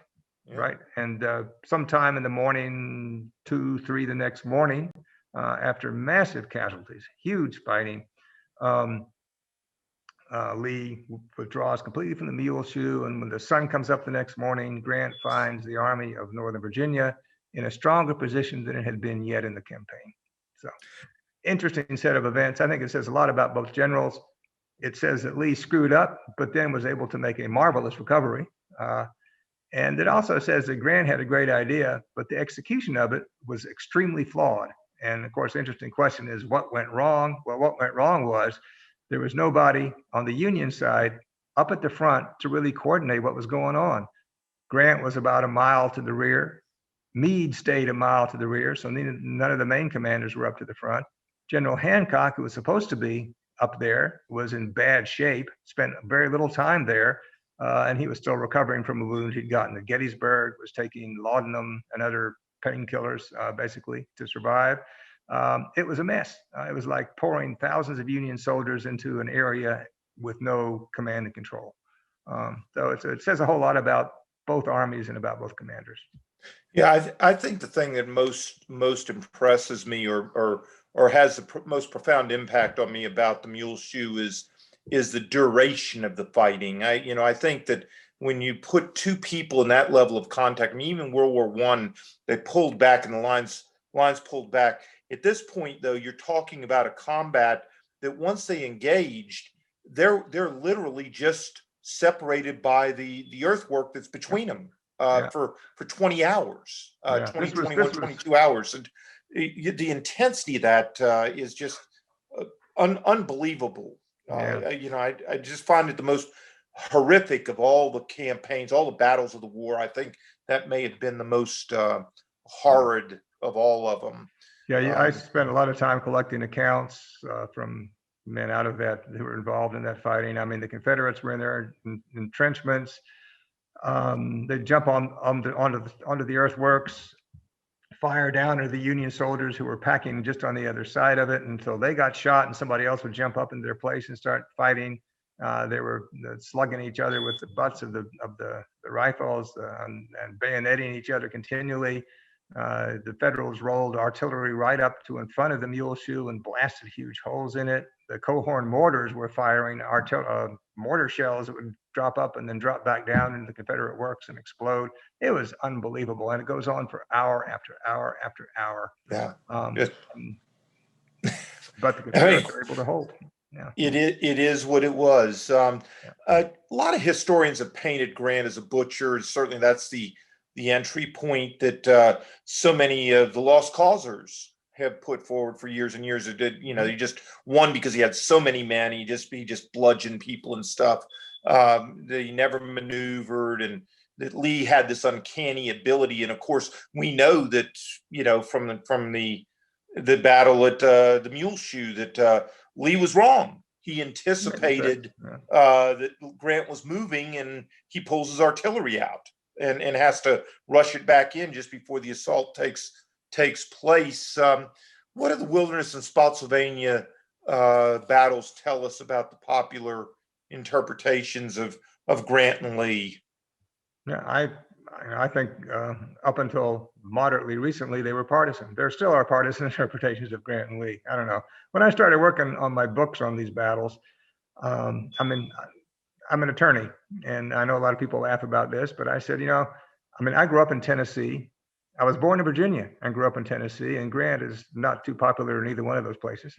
Right. And sometime in the morning, 2, 3 the next morning, after massive casualties, huge fighting, Lee withdraws completely from the Muleshoe. And when the sun comes up the next morning, Grant finds the Army of Northern Virginia in a stronger position than it had been yet in the campaign. So interesting set of events. I think it says a lot about both generals. It says that Lee screwed up, but then was able to make a marvelous recovery. And it also says that Grant had a great idea, but the execution of it was extremely flawed. And of course, the interesting question is what went wrong? Well, what went wrong was there was nobody on the Union side up at the front to really coordinate what was going on. Grant was about a mile to the rear. Meade stayed a mile to the rear, so none of the main commanders were up to the front. General Hancock, who was supposed to be up there, was in bad shape, spent very little time there, and he was still recovering from a wound he'd gotten at Gettysburg, was taking laudanum and other painkillers, basically, to survive. It was a mess. It was like pouring thousands of Union soldiers into an area with no command and control. So it says a whole lot about both armies and about both commanders. Yeah, I think the thing that most impresses me or has the most profound impact on me about the mule shoe is the duration of the fighting. I think that when you put two people in that level of contact, I mean, even World War One, they pulled back and the lines pulled back. At this point, though, you're talking about a combat that once they engaged, they're literally just separated by the earthwork that's between them for 20 hours, 20, 21, 22 hours. And the intensity of that is just unbelievable. I just find it the most horrific of all the campaigns, all the battles of the war. I think that may have been the most horrid of all of them. Yeah, I spent a lot of time collecting accounts from men out of that who were involved in that fighting. I mean, the Confederates were in their entrenchments. They'd jump onto the earthworks, fire down at the Union soldiers who were packing just on the other side of it until they got shot, and somebody else would jump up into their place and start fighting. They were slugging each other with the butts of the rifles and bayoneting each other continually. The Federals rolled artillery right up to in front of the mule shoe and blasted huge holes in it. The Coehorn mortars were firing mortar shells that would drop up and then drop back down into the Confederate works and explode. It was unbelievable, and it goes on for hour after hour after hour. Yeah. But the Confederates were able to hold. Yeah. It is what it was. A lot of historians have painted Grant as a butcher. Certainly, that's the entry point that so many of the lost causers have put forward for years and years. It did, he just won because he had so many men. He just bludgeoned people and stuff. That he never maneuvered, and that Lee had this uncanny ability. And of course, we know that from the battle at the Mule Shoe that Lee was wrong. He anticipated that Grant was moving, and he pulls his artillery out and has to rush it back in just before the assault takes place. What do the Wilderness and Spotsylvania battles tell us about the popular interpretations of Grant and Lee? Yeah, I think up until moderately recently, they were partisan. There still are partisan interpretations of Grant and Lee. I don't know. When I started working on my books on these battles, I'm an attorney, and I know a lot of people laugh about this, but I said, I grew up in Tennessee. I was born in Virginia and grew up in Tennessee, and Grant is not too popular in either one of those places.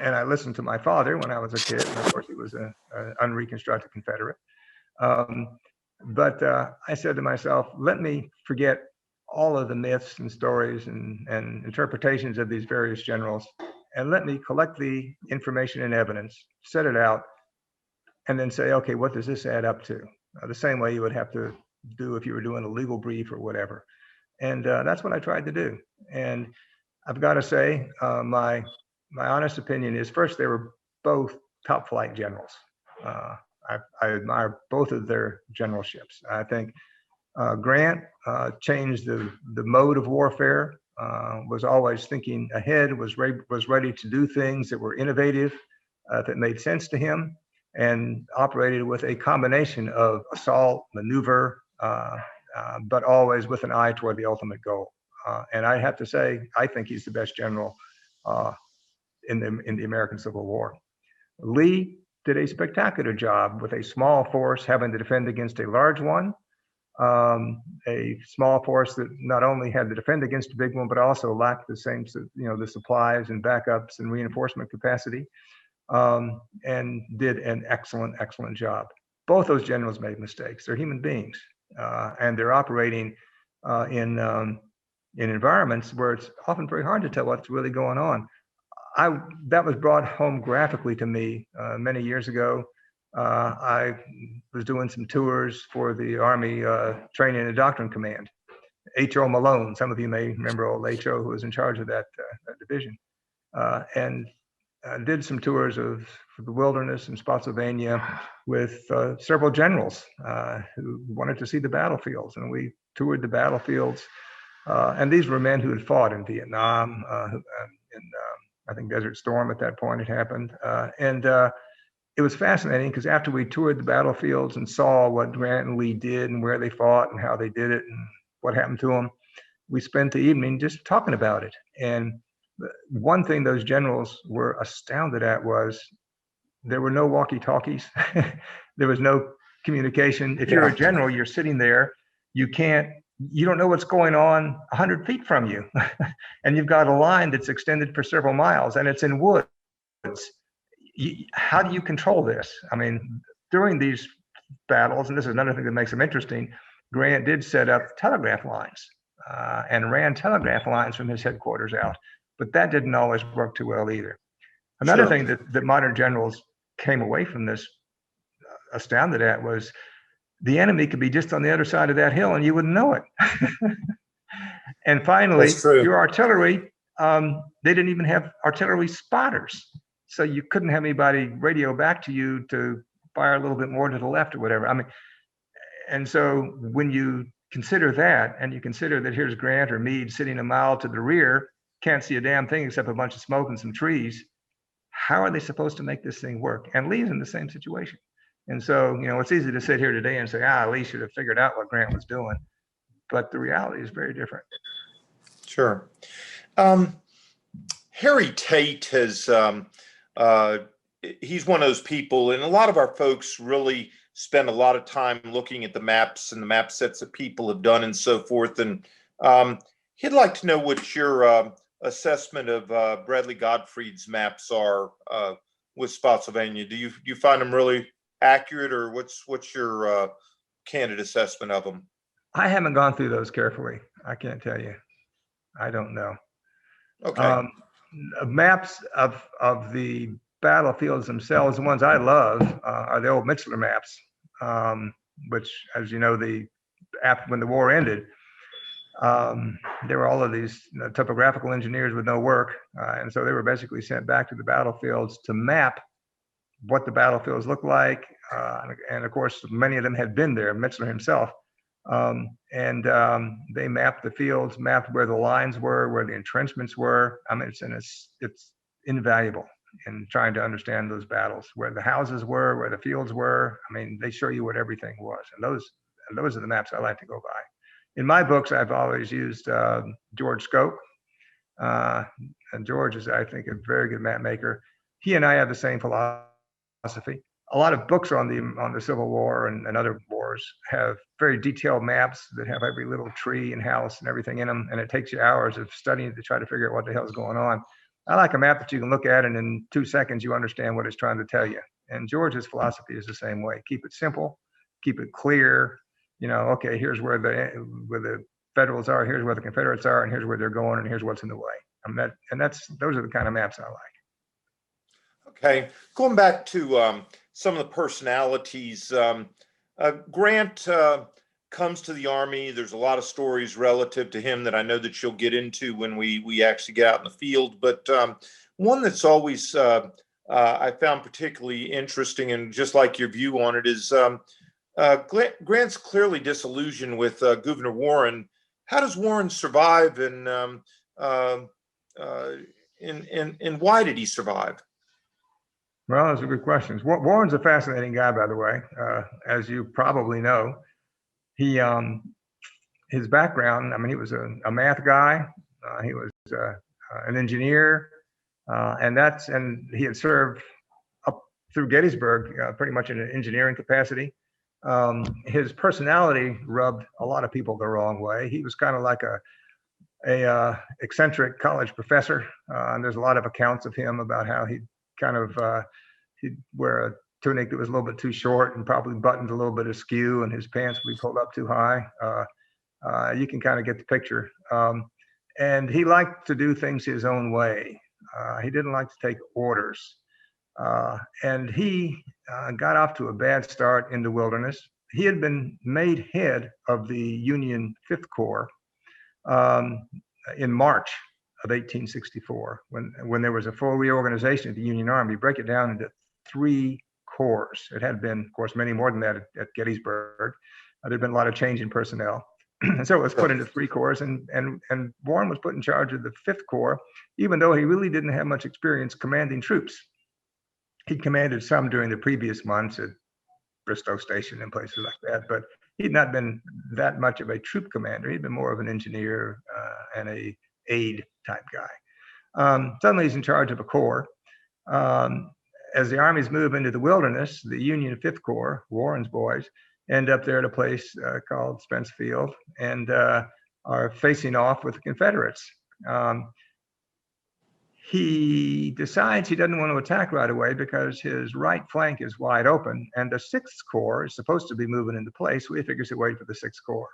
And I listened to my father when I was a kid, and of course he was an unreconstructed Confederate. But I said to myself, let me forget all of the myths and stories and interpretations of these various generals, and let me collect the information and evidence, set it out, and then say, okay, what does this add up to? The same way you would have to do if you were doing a legal brief or whatever. And that's what I tried to do. And I've got to say, my honest opinion is, first, they were both top flight generals. I admire both of their generalships. I think Grant changed the mode of warfare, was always thinking ahead, was ready to do things that were innovative, that made sense to him, and operated with a combination of assault, maneuver, but always with an eye toward the ultimate goal. And I have to say, I think he's the best general in the American Civil War. Lee did a spectacular job with a small force having to defend against a large one, a small force that not only had to defend against a big one, but also lacked the same, the supplies and backups and reinforcement capacity, and did an excellent job. Both those generals made mistakes. They're human beings, and they're operating in environments where it's often very hard to tell what's really going on. That was brought home graphically to me many years ago. I was doing some tours for the Army Training and Doctrine Command. H.O. Malone, some of you may remember old H.O., who was in charge of that division, and did some tours of the Wilderness and Spotsylvania with several generals who wanted to see the battlefields. And we toured the battlefields. And these were men who had fought in Vietnam, I think Desert Storm at that point had happened. And it was fascinating because after we toured the battlefields and saw what Grant and Lee did and where they fought and how they did it and what happened to them, we spent the evening just talking about it. And one thing those generals were astounded at was there were no walkie-talkies. There was no communication. If you're a general, you're sitting there, you don't know what's going on 100 feet from you. And you've got a line that's extended for several miles and it's in woods. How do you control this? I mean, during these battles, and this is another thing that makes them interesting, Grant did set up telegraph lines and ran telegraph lines from his headquarters out, but that didn't always work too well either. Another thing that modern generals came away from this astounded at was the enemy could be just on the other side of that hill and you wouldn't know it. And finally, your artillery, they didn't even have artillery spotters. So you couldn't have anybody radio back to you to fire a little bit more to the left or whatever. I mean, and so when you consider that, and you consider that here's Grant or Meade sitting a mile to the rear, can't see a damn thing except a bunch of smoke and some trees, how are they supposed to make this thing work? And Lee's in the same situation. And so, it's easy to sit here today and say, Lee should have figured out what Grant was doing. But the reality is very different. Sure. Harry Tate has, he's one of those people, and a lot of our folks really spend a lot of time looking at the maps and the map sets that people have done and so forth. And he'd like to know what your assessment of Bradley Godfrey's maps are with Spotsylvania. Do you find them really accurate, or what's your candid assessment of them? I haven't gone through those carefully. I can't tell you. I don't know. Okay. Maps of the battlefields themselves, the ones I love, are the old Mitzler maps, which, as you know, when the war ended, there were all of these topographical engineers with no work, and so they were basically sent back to the battlefields to map what the battlefields looked like, and of course, many of them had been there, Mitzler himself, and they mapped the fields, mapped where the lines were, where the entrenchments were. I mean, it's invaluable in trying to understand those battles, where the houses were, where the fields were. I mean, they show you what everything was, and those are the maps I like to go by. In my books, I've always used George Scope, and George is, I think, a very good map maker. He and I have the same philosophy. A lot of books on the Civil War and other wars have very detailed maps that have every little tree and house and everything in them, and it takes you hours of studying to try to figure out what the hell's going on. I like a map that you can look at and in 2 seconds you understand what it's trying to tell you. And George's philosophy is the same way. Keep it simple, keep it clear. Okay, here's where the Federals are, here's where the Confederates are, and here's where they're going, and here's what's in the way. Those are the kind of maps I like. Okay, going back to some of the personalities. Grant comes to the Army. There's a lot of stories relative to him that I know that you'll get into when we actually get out in the field. But one that's always I found particularly interesting, and just like your view on it, is Grant's clearly disillusioned with Gouverneur Warren. How does Warren survive, and why did he survive? Well, those are good questions. Warren's a fascinating guy, by the way. As you probably know, his background, I mean, he was a math guy. He was an engineer, and he had served up through Gettysburg pretty much in an engineering capacity. His personality rubbed a lot of people the wrong way. He was kind of like a eccentric college professor, and there's a lot of accounts of him about how he kind of he'd wear a tunic that was a little bit too short and probably buttoned a little bit askew, and his pants would be pulled up too high. You can kind of get the picture. And he liked to do things his own way. He didn't like to take orders. And he got off to a bad start in the wilderness. He had been made head of the Union Fifth Corps in March of 1864, when there was a full reorganization of the Union Army. Break it down into 3 corps. It had been, of course, many more than that at Gettysburg. There'd been a lot of change in personnel. And so it was put into 3 corps, and Warren was put in charge of the 5th Corps, even though he really didn't have much experience commanding troops. He commanded some during the previous months at Bristow Station and places like that, but he'd not been that much of a troop commander. He'd been more of an engineer and a aide type guy. Suddenly he's in charge of a corps. As the armies move into the wilderness, the Union 5th Corps, Warren's boys, end up there at a place called Spence Field and are facing off with the Confederates. He decides he doesn't want to attack right away because his right flank is wide open, and the 6th Corps is supposed to be moving into place, so he figures he'll wait for the 6th Corps.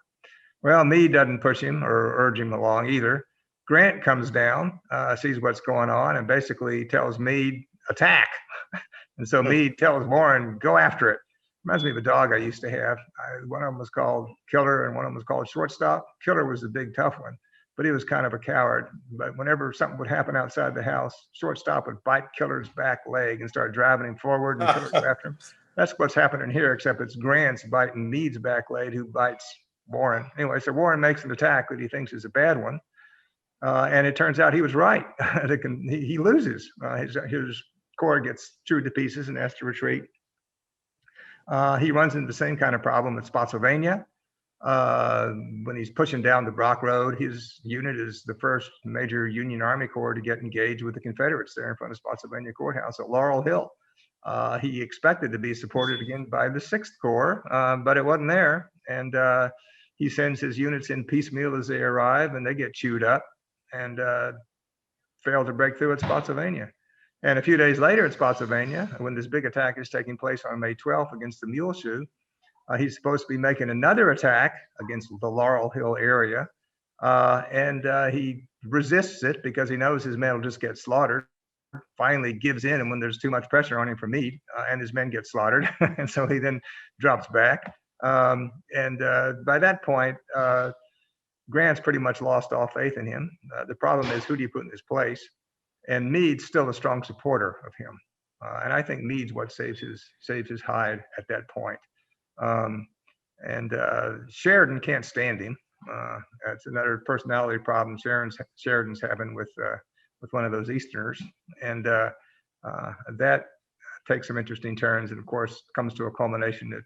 Well, Meade doesn't push him or urge him along either. Grant comes down, sees what's going on, and basically tells Meade, attack. And so Meade tells Warren, go after it. Reminds me of a dog I used to have. One of them was called Killer and one of them was called Shortstop. Killer was the big tough one, but he was kind of a coward. But whenever something would happen outside the house, Shortstop would bite Killer's back leg and start driving him forward, and Killer would go after him. That's what's happening here, except it's Grant's biting Meade's back leg, who bites Warren. Anyway, so Warren makes an attack that he thinks is a bad one. And it turns out he was right. He loses. His corps gets chewed to pieces and has to retreat. He runs into the same kind of problem at Spotsylvania. When he's pushing down the Brock Road, his unit is the first major Union Army Corps to get engaged with the Confederates there in front of Spotsylvania Courthouse at Laurel Hill. He expected to be supported again by the 6th Corps, but it wasn't there. And he sends his units in piecemeal as they arrive, and they get chewed up and fail to break through at Spotsylvania. And a few days later at Spotsylvania, when this big attack is taking place on May 12th against the Muleshoe, he's supposed to be making another attack against the Laurel Hill area. And he resists it because he knows his men will just get slaughtered. Finally gives in, and when there's too much pressure on him for Meade, and his men get slaughtered. And so he then drops back. And by that point, Grant's pretty much lost all faith in him. The problem is, who do you put in his place? And Meade's still a strong supporter of him. And I think Meade's what saves his hide at that point. Sheridan can't stand him. That's another personality problem Sheridan's having with one of those Easterners. And that takes some interesting turns, and of course comes to a culmination at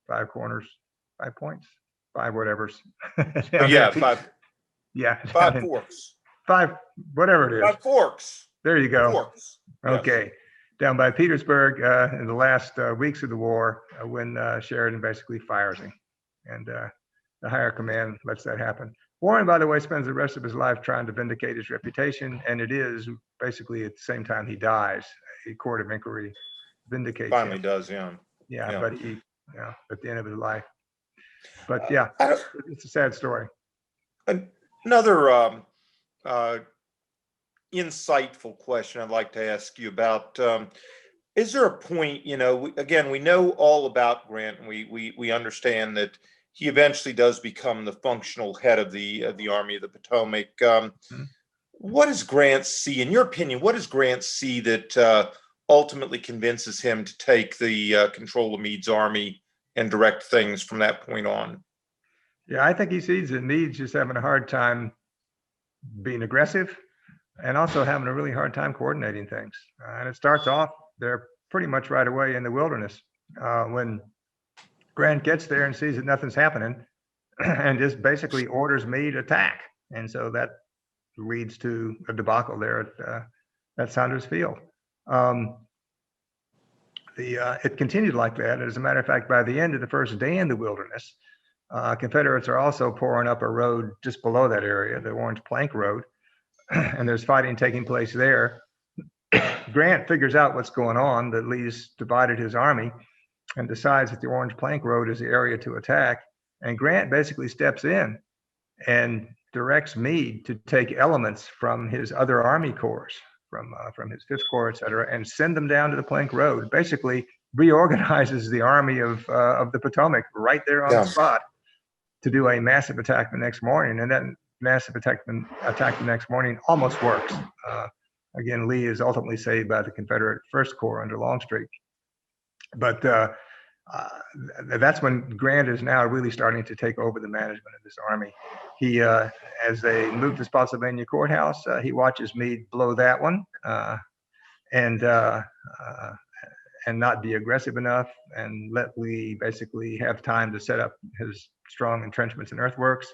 5 corners, 5 points, 5 whatevers. Yeah, 5. Yeah. 5 forks. 5, whatever it is. 5 forks. There you go. Forks. Okay. Yes. Down by Petersburg in the last weeks of the war, when Sheridan basically fires him, and the higher command lets that happen. Warren, by the way, spends the rest of his life trying to vindicate his reputation, and it is basically at the same time he dies, a court of inquiry vindicates Finally him. does, yeah. Yeah, but he, at the end of his life. But yeah, it's a sad story. Another insightful question I'd like to ask you about. Is there a point, we know all about Grant, and we understand that he eventually does become the functional head of the Army of the Potomac. What does Grant see, in your opinion, what does Grant see that ultimately convinces him to take the control of Meade's army and direct things from that point on? Yeah, I think he sees that Meade's just having a hard time being aggressive and also having a really hard time coordinating things. And it starts off there pretty much right away in the wilderness when Grant gets there and sees that nothing's happening and just basically orders Meade attack. And so that leads to a debacle there at Saunders Field. It continued like that. As a matter of fact, by the end of the first day in the wilderness, Confederates are also pouring up a road just below that area, the Orange Plank Road, and there's fighting taking place there. Grant figures out what's going on, that Lee's divided his army, and decides that the Orange Plank Road is the area to attack. And Grant basically steps in and directs Meade to take elements from his other army corps, from his 5th Corps, et cetera, and send them down to the Plank Road. Basically reorganizes the Army of the Potomac right there on the spot to do a massive attack the next morning. And that massive attack the next morning almost works. Again, Lee is ultimately saved by the Confederate 1st Corps under Longstreet. But that's when Grant is now really starting to take over the management of this army. He, as they move to Spotsylvania Courthouse, he watches Meade blow that one, and not be aggressive enough, and let Lee basically have time to set up his strong entrenchments and earthworks.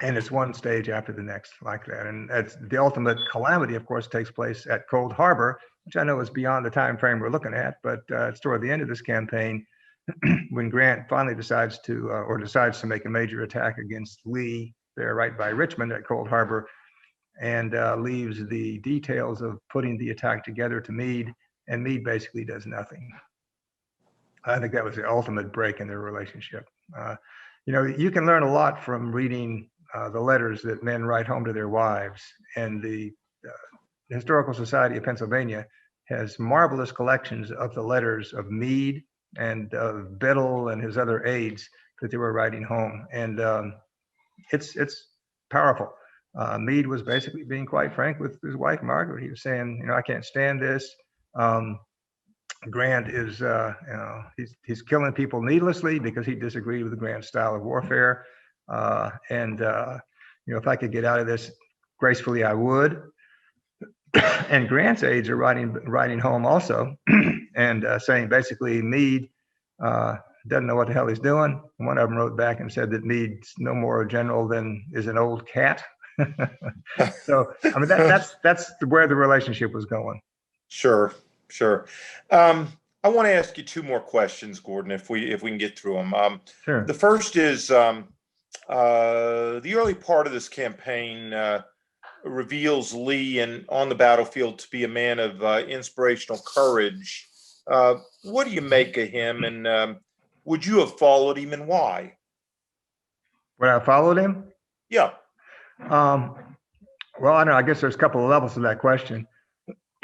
And it's one stage after the next like that. And that's the ultimate calamity, of course, takes place at Cold Harbor, which I know is beyond the time frame we're looking at, but it's toward the end of this campaign when Grant finally decides to make a major attack against Lee there right by Richmond at Cold Harbor, and leaves the details of putting the attack together to Meade, and Meade basically does nothing. I think that was the ultimate break in their relationship. You can learn a lot from reading the letters that men write home to their wives, and the Historical Society of Pennsylvania has marvelous collections of the letters of Meade and of Biddle and his other aides that they were writing home, and it's powerful. Meade was basically being quite frank with his wife Margaret. He was saying, I can't stand this. Grant is, he's killing people needlessly because he disagreed with Grant's style of warfare. If I could get out of this gracefully, I would. And Grant's aides are writing home also, and saying basically Meade doesn't know what the hell he's doing. One of them wrote back and said that Meade's no more a general than is an old cat. So I mean that's where the relationship was going. Sure. I want to ask you two more questions, Gordon, if we can get through them. Sure. The first is the early part of this campaign reveals Lee on the battlefield to be a man of inspirational courage. What do you make of him, and would you have followed him, and why? Would I followed him? Yeah. Well, I don't know. I guess there's a couple of levels to that question.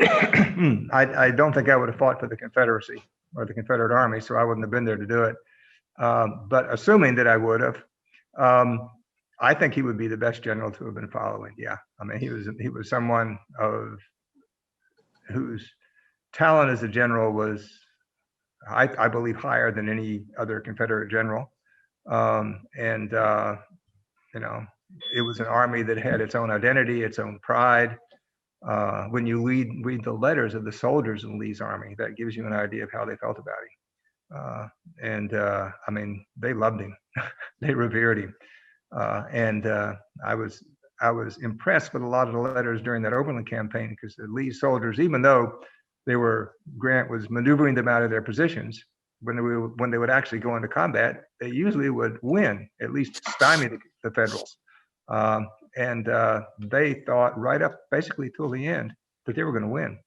I don't think I would have fought for the Confederacy or the Confederate Army, so I wouldn't have been there to do it. But assuming that I would have, I think he would be the best general to have been following. Yeah, I mean, he was someone whose talent as a general was, I believe, higher than any other Confederate general. It was an army that had its own identity, its own pride. When you read the letters of the soldiers in Lee's army, that gives you an idea of how they felt about him. I mean, they loved him, they revered him, and I was impressed with a lot of the letters during that Overland campaign, because the Lee soldiers, even though Grant was maneuvering them out of their positions, when they would actually go into combat, they usually would win, at least stymie the Federals. They thought right up basically till the end that they were going to win.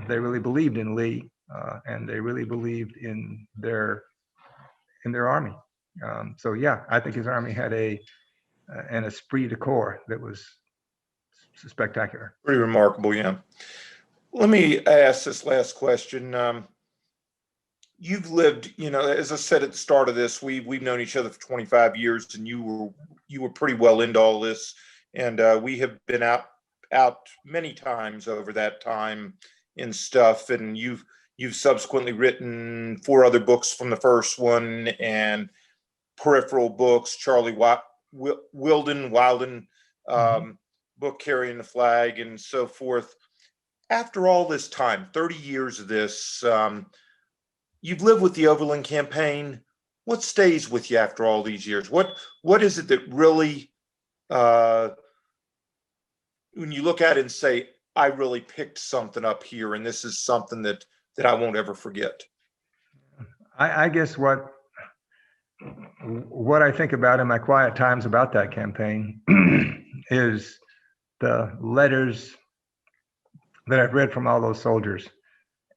They really believed in Lee, and they really believed in their army. So yeah, I think his army had an esprit de corps that was spectacular. Pretty remarkable, yeah. Let me ask this last question. You've lived, as I said at the start of this, we've known each other for 25 years, and you were pretty well into all this, and we have been out many times over that time in stuff, and you've subsequently written 4 other books from the first one, and peripheral books, Charlie Wilden, book Carrying the Flag, and so forth. After all this time, 30 years of this, you've lived with the Overland Campaign. What stays with you after all these years? What is it that really, when you look at it and say, I really picked something up here, and this is something that I won't ever forget? I guess what I think about in my quiet times about that campaign is the letters that I've read from all those soldiers,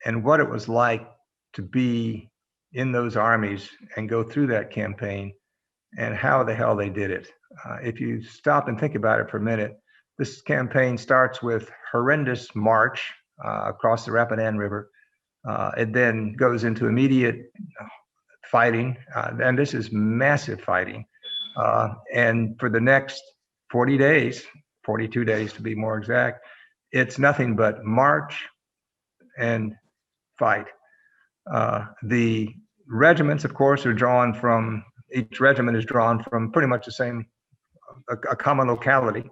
and what it was like to be in those armies and go through that campaign, and how the hell they did it. If you stop and think about it for a minute, this campaign starts with horrendous march across the Rapidan River. It then goes into immediate fighting, and this is massive fighting. And for the next 40 days, 42 days to be more exact, it's nothing but march and fight. The regiments, of course, are drawn from, each regiment is drawn from pretty much the same, a common locality.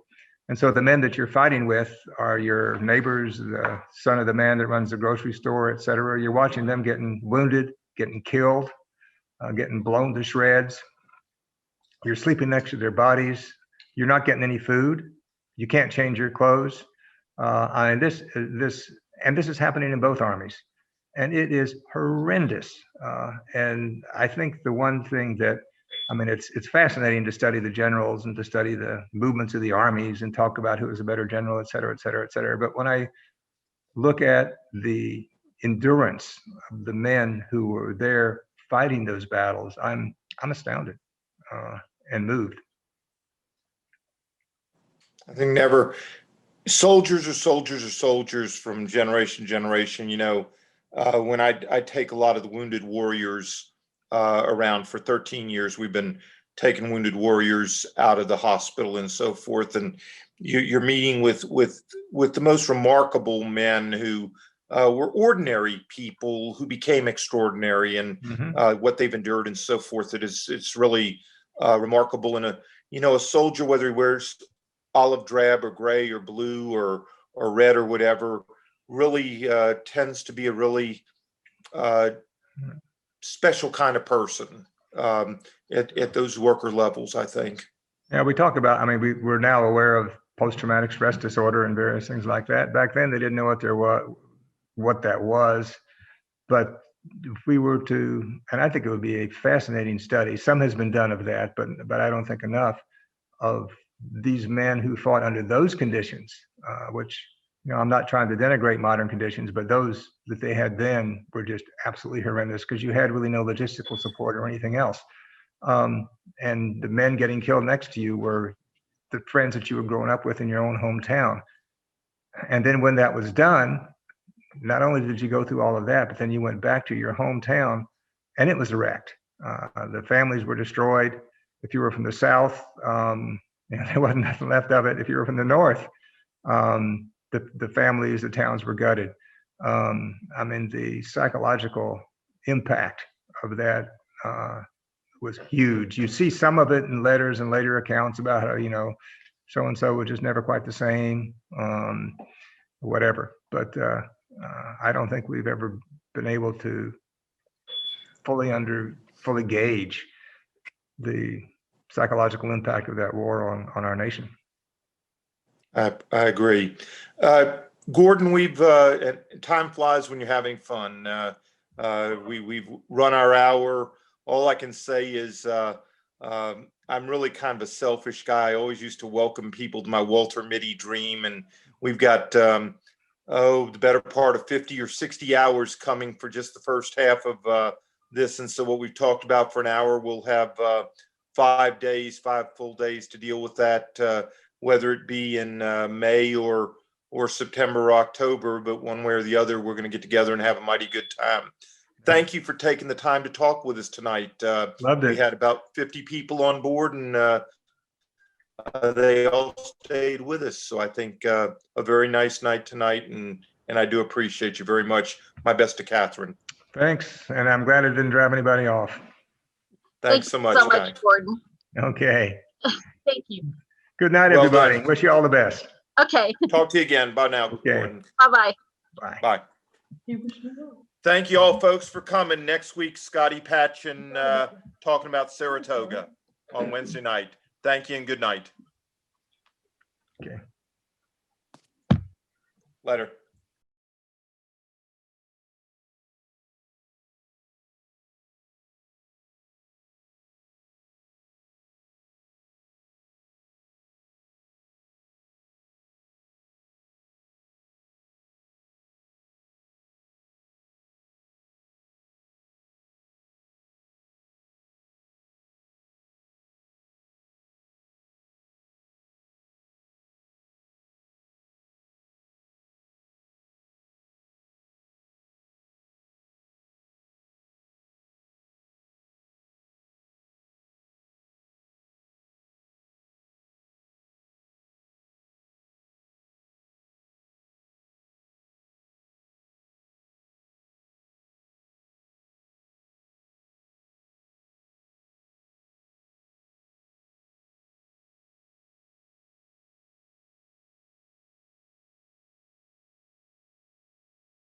And so the men that you're fighting with are your neighbors, the son of the man that runs the grocery store, et cetera. You're watching them getting wounded, getting killed, getting blown to shreds. You're sleeping next to their bodies. You're not getting any food. You can't change your clothes. And this is happening in both armies. And it is horrendous. And I think the one thing that, I mean, it's fascinating to study the generals and to study the movements of the armies and talk about who was a better general, et cetera, et cetera, et cetera. But when I look at the endurance of the men who were there fighting those battles, I'm astounded and moved. I think never, soldiers are soldiers are soldiers from generation to generation. You know, when I take a lot of the wounded warriors around for 13 years, we've been taking wounded warriors out of the hospital and so forth. And you're meeting with the most remarkable men who were ordinary people who became extraordinary, and what they've endured and so forth. It's really remarkable. And a soldier, whether he wears olive drab or gray or blue or red or whatever, really tends to be a really special kind of person at those worker levels, I think. Yeah, we talk about, I mean, we're now aware of post-traumatic stress disorder and various things like that. Back then, they didn't know what that was. But if we were to, and I think it would be a fascinating study, some has been done of that, but I don't think enough, of these men who fought under those conditions, which, I'm not trying to denigrate modern conditions, but those that they had then were just absolutely horrendous, because you had really no logistical support or anything else. And the men getting killed next to you were the friends that you were growing up with in your own hometown. And then when that was done, not only did you go through all of that, but then you went back to your hometown and it was wrecked. The families were destroyed. If you were from the South, there wasn't nothing left of it. If you were from the North, the families, the towns were gutted. I mean, the psychological impact of that was huge. You see some of it in letters and later accounts about how, so-and-so was just never quite the same, whatever. But I don't think we've ever been able to fully gauge the psychological impact of that war on our nation. I agree. Gordon, time flies when you're having fun. We've run our hour. All I can say is I'm really kind of a selfish guy. I always used to welcome people to my Walter Mitty dream, and we've got the better part of 50 or 60 hours coming for just the first half of this. And so what we've talked about for an hour, we'll have 5 full days to deal with that, whether it be in May or September or October, but one way or the other, we're going to get together and have a mighty good time. Thank you for taking the time to talk with us tonight. Loved it. We had about 50 people on board, and they all stayed with us. So I think a very nice night tonight, and I do appreciate you very much. My best to Catherine. Thanks, and I'm glad it didn't drive anybody off. Thanks so much, guys. Gordon. Okay. Thank you. Good night, Well everybody. done. Wish you all the best. Okay. Talk to you again. Bye now, Okay. Gordon. Bye-bye. Bye. Bye. Thank you all, folks, for coming. Next week, Scotty Patchen talking about Saratoga on Wednesday night. Thank you and good night. Okay. Later.